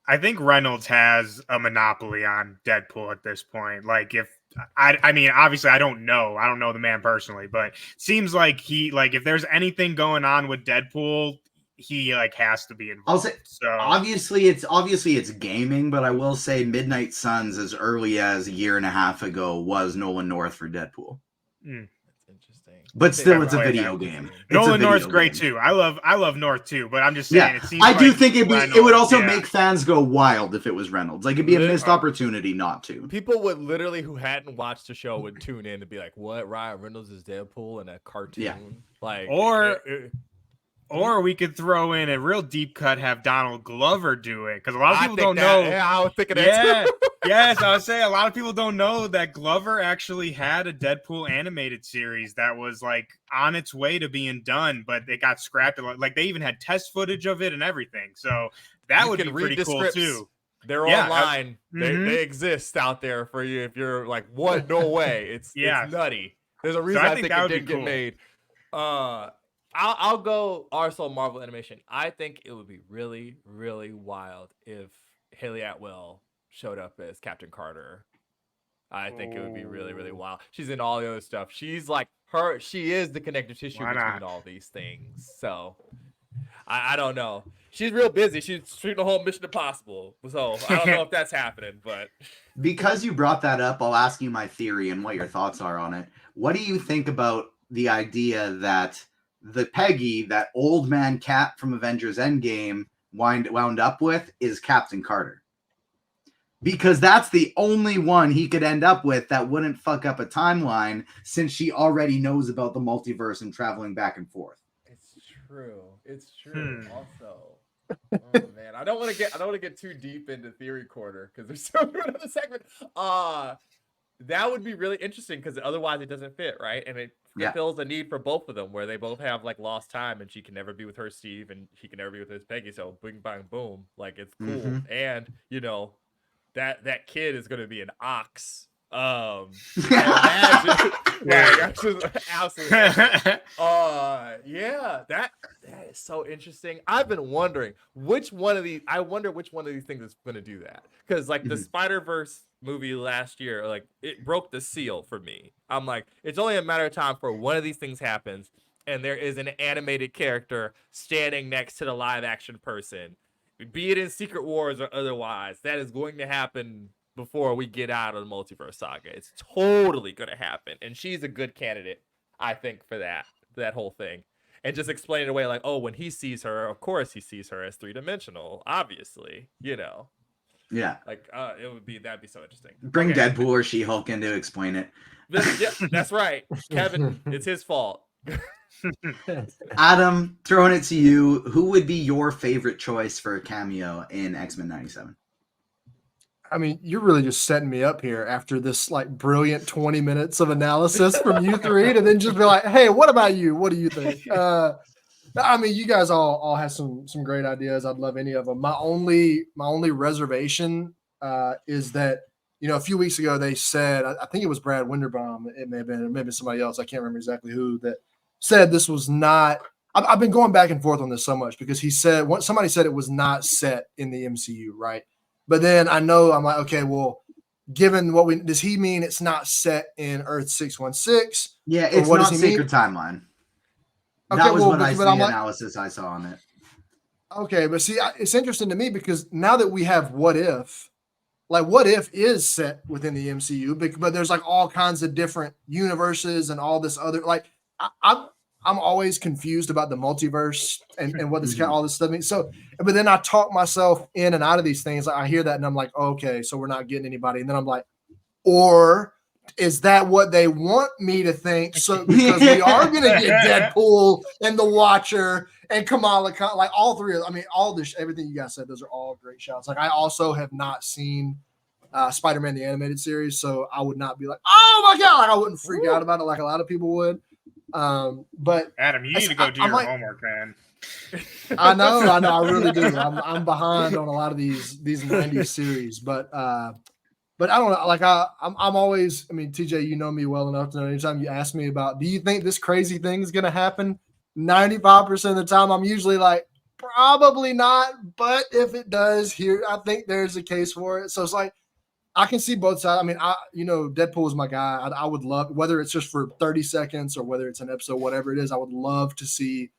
C: I think Reynolds has a monopoly on Deadpool at this point. Like, if I mean, obviously, I don't know the man personally, but seems like if there's anything going on with Deadpool, he like has to be involved.
A: I'll say,
C: so
A: obviously it's gaming, but I will say Midnight Suns, as early as a year and a half ago, was Nolan North for Deadpool.
D: That's interesting.
A: But still, it's a video game.
C: Nolan North's great too. I love North too, but I'm just saying.
A: Yeah, I do think it would also make fans go wild if it was Reynolds. Like, it'd be a missed opportunity not to.
D: People would literally, who hadn't watched the show, would tune in and be like, "What? Ryan Reynolds is Deadpool in a cartoon?"
A: Yeah.
D: Like,
C: or we could throw in a real deep cut, have Donald Glover do it, because a lot of people don't know.
D: Yeah, I was thinking that too.
C: Yes, I would say a lot of people don't know that Glover actually had a Deadpool animated series that was like on its way to being done, but it got scrapped. Like they even had test footage of it and everything. So that would be pretty cool too.
D: They're online. They exist out there for you. If you're like, what? No way. It's nutty. There's a reason I think it didn't get made. I'll go also Marvel Animation. I think it would be really, really wild if Haley Atwell showed up as Captain Carter. I think it would be really, really wild. She's in all the other stuff. She's like she is the connective tissue between all these things. So I don't know. She's real busy. She's shooting the whole Mission Impossible. So I don't know if that's happening, but
A: because you brought that up, I'll ask you my theory and what your thoughts are on it. What do you think about the idea that the Peggy that old man Cap from Avengers Endgame wound up with is Captain Carter? Because that's the only one he could end up with that wouldn't fuck up a timeline, since she already knows about the multiverse and traveling back and forth.
D: It's true. Also, oh man, I don't want to get too deep into theory corner because there's so another segment. That would be really interesting because otherwise it doesn't fit, right? And it fulfills a need for both of them, where they both have like lost time, and she can never be with her Steve, and he can never be with his Peggy. So bing bang boom, like it's cool. And you know that kid is going to be an ox Imagine.
C: Yeah.
D: Like, that's just absolutely. Yeah, that is so interesting. I've been wondering which one of these. I wonder which one of these things is going to do that, because like the
A: Mhm.
D: Spider-Verse movie last year, like it broke the seal for me. I'm like, it's only a matter of time for one of these things happens, and there is an animated character standing next to the live-action person, be it in Secret Wars or otherwise. That is going to happen before we get out of the multiverse saga. It's totally gonna happen, and she's a good candidate, I think, for that whole thing. And just explain it away like, oh, when he sees her, of course he sees her as 3-dimensional, obviously,
A: Yeah.
D: like that'd be so interesting.
A: Bring
D: Okay,
A: Deadpool or She-Hulk in to explain it.
D: yeah, that's right, Kevin. It's his fault.
A: Adam, throwing it to you. Who would be your favorite choice for a cameo in X-Men 97?
B: I mean, you're really just setting me up here after this like brilliant 20 minutes of analysis from you three, and then just be like, hey, what about you? What do you think? I mean, you guys all have some great ideas. I'd love any of them. My only reservation is that, a few weeks ago they said, I think it was Brad Winderbaum. It may have been, maybe somebody else. I can't remember exactly who, that said this was not. I've been going back and forth on this so much because somebody said it was not set in the MCU, right? But then I'm like, okay, well, given does he mean it's not set in Earth 616?
A: Yeah, it's
B: what
A: not
B: does he mean?
A: Sacred Timeline.
B: Okay,
A: That was
B: well,
A: what
B: but I'm like,
A: analysis I saw on it.
B: okay, but see, it's interesting to me because now that we have What If, like What If is set within the MCU, but there's like all kinds of different universes and all this other, like I'm always confused about the multiverse and what this all this stuff means. So, but then I talk myself in and out of these things. Like I hear that and I'm like, okay, so we're not getting anybody. And then I'm like, or is that what they want me to think? So because we are going to get Deadpool and the Watcher and Kamala Khan, like all three of them. I mean, all this, everything you guys said, those are all great shouts. Like I also have not seen Spider-Man the animated series, so I would not be like, oh my god, like I wouldn't freak out about it like a lot of people would. But
C: Adam, you need to go do your homework, man.
B: I know, I really do. I'm behind on a lot of these 90s series, but I don't know. Like I'm always. I mean, TJ, you know me well enough to know. Anytime you ask me about, do you think this crazy thing is going to happen? 95% of the time, I'm usually like, probably not. But if it does, I think there's a case for it. So it's like I can see both sides. I mean, Deadpool is my guy. I would love, whether it's just for 30 seconds or whether it's an episode, whatever it is, I would love to see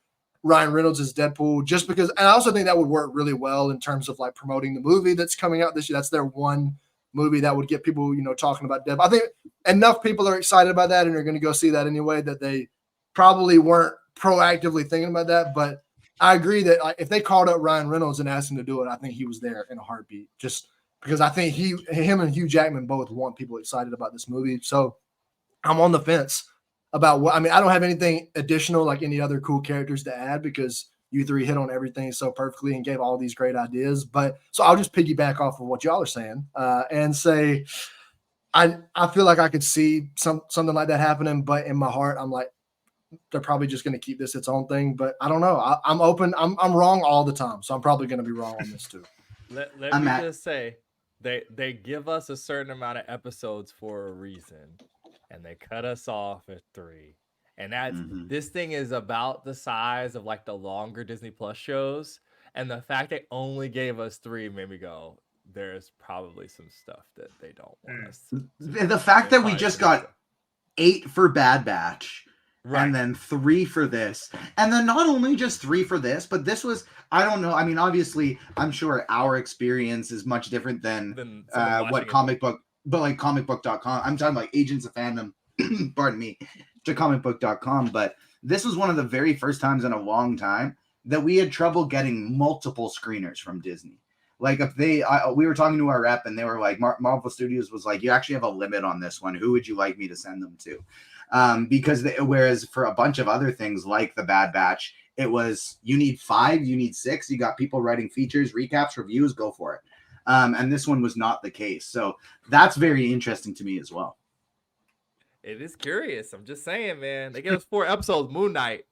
B: Ryan Reynolds as Deadpool just because. And I also think that would work really well in terms of like promoting the movie that's coming out this year. That's their one movie that would get people, talking about Deadpool. I think enough people are excited about that and are going to go see that anyway that they probably weren't proactively thinking about that. But I agree that like, if they called up Ryan Reynolds and asked him to do it, I think he was there in a heartbeat. Just because I think him and Hugh Jackman both want people excited about this movie. So I'm on the fence about I don't have anything additional like any other cool characters to add because you three hit on everything so perfectly and gave all these great ideas. But so I'll just piggyback off of what y'all are saying and say I feel like I could see something like that happening, but in my heart, I'm like, they're probably just going to keep this its own thing. But I don't know. I'm open. I'm wrong all the time, so I'm probably going to be wrong on this too.
D: Let me just say, they give us a certain amount of episodes for a reason, and they cut us off at 3. And that's this thing is about the size of like the longer Disney Plus shows, and the fact they only gave us 3 made me go, there's probably some stuff that they don't want us to.
A: The fact that we just got 8 for Bad Batch. Right. And then 3 for this. And then not only just 3 for this, but this was, I don't know. I mean, obviously, I'm sure our experience is much different than what comicbook.com. I'm talking about Agents of Fandom, pardon me, to comicbook.com. But this was one of the very first times in a long time that we had trouble getting multiple screeners from Disney. Like if we were talking to our rep and they were like, Marvel Studios was like, you actually have a limit on this one. Who would you like me to send them to? Because whereas for a bunch of other things like the Bad Batch, it was you need 5, you need 6, you got people writing features, recaps, reviews, go for it. And this one was not the case. So that's very interesting to me as well.
D: It is curious. I'm just saying, man. They gave us 4 episodes, Moon Knight,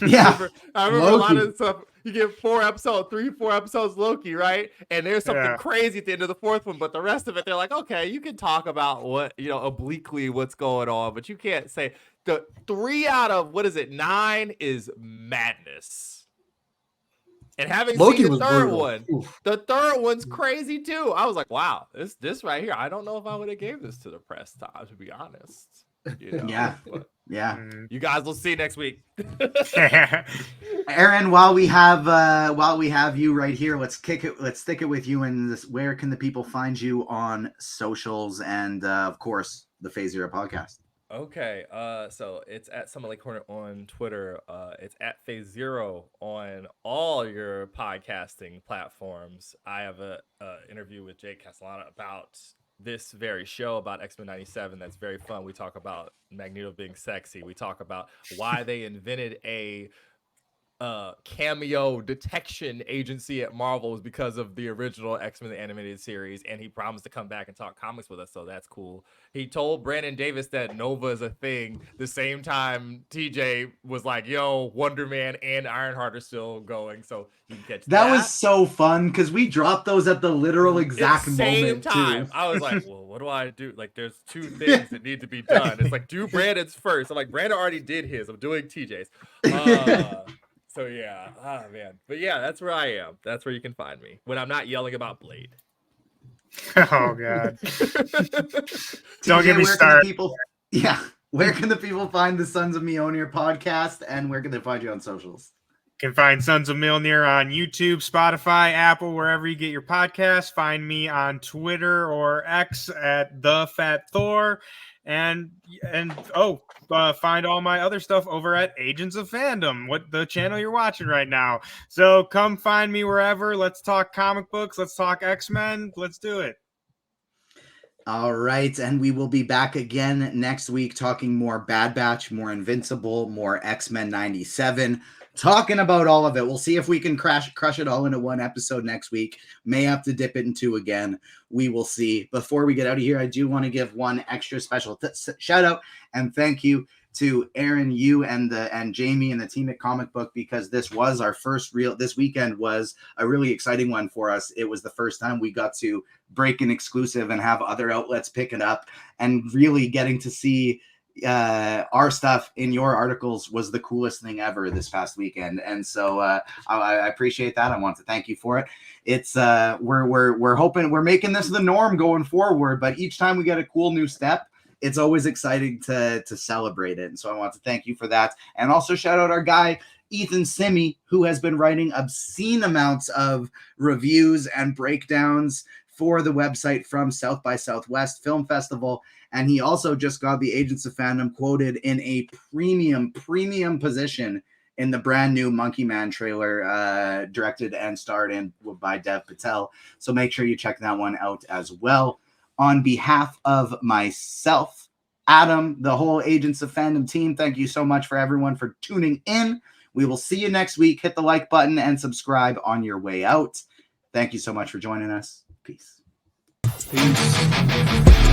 A: Yeah.
D: I remember a lot
B: Loki.
D: of stuff. You get 4 episodes Loki, right? And there's something
C: Yeah.
D: crazy at the end of the 4th one, but the rest of it, they're like, okay, you can talk about what, obliquely what's going on, but you can't say the 3 out of 9 is madness. And having
B: Loki
D: seen the
B: was
D: third
B: brutal.
D: one,
B: Oof.
D: the third one's crazy too. I was like, wow, this right here. I don't know if I would have gave this to the press time, to be honest.
A: Yeah.
D: But
A: Yeah.
D: you guys will see next week.
A: Aaron, while we have you right here, let's stick it with you in this. Where can the people find you on socials and of course the Phase Zero podcast?
D: Okay, so it's at Summit Lake Corner on Twitter. It's at Phase Zero on all your podcasting platforms. I have a interview with Jake Castellano about this very show about X-Men 97. That's very fun. We talk about Magneto being sexy. We talk about why they invented a cameo detection agency at Marvel was because of the original X-Men animated series, and he promised to come back and talk comics with us, so that's cool. He told Brandon Davis that Nova is a thing the same time TJ was like, yo, Wonder Man and Ironheart are still going, so you can catch
A: That was so fun because we dropped those at the literal exact moment
D: time.
A: too.
D: I was like, well, what do I do? Like, there's 2 things that need to be done. It's like, do Brandon's first. I'm like, Brandon already did his. I'm doing TJ's. So yeah, man. But yeah, that's where I am. That's where you can find me when I'm not yelling about Blade.
C: Oh God! Don't
A: TJ,
C: get me started.
A: Where can the people find the Sons of Mjolnir podcast, and where can they find you on socials?
C: You can find Sons of Mjolnir on YouTube, Spotify, Apple, wherever you get your podcasts. Find me on Twitter or X at The Fat Thor. And find all my other stuff over at Agents of Fandom, what the channel you're watching right now. So come find me wherever. Let's talk comic books. Let's talk X-Men. Let's do it.
A: All right, and we will be back again next week talking more Bad Batch, more Invincible, more X-Men 97, talking about all of it. We'll see if we can crush it all into one episode next week. May have to dip it in 2 again. We will see. Before we get out of here, I do want to give one extra special shout out and thank you to Aaron, you and Jamie and the team at Comic Book, because this was our first this weekend was a really exciting one for us. It was the first time we got to break an exclusive and have other outlets pick it up, and really getting to see our stuff in your articles was the coolest thing ever this past weekend. And so I appreciate that. I want to thank you for it. It's we're hoping we're making this the norm going forward, but each time we get a cool new step, it's always exciting to celebrate it. And so I want to thank you for that. And also shout out our guy, Ethan Simi, who has been writing obscene amounts of reviews and breakdowns for the website from South by Southwest Film Festival. And he also just got the Agents of Fandom quoted in a premium position in the brand new Monkey Man trailer, directed and starred in by Dev Patel. So make sure you check that one out as well. On behalf of myself, Adam, the whole Agents of Fandom team, thank you so much for everyone for tuning in. We will see you next week. Hit the like button and subscribe on your way out. Thank you so much for joining us. Peace.
B: Peace.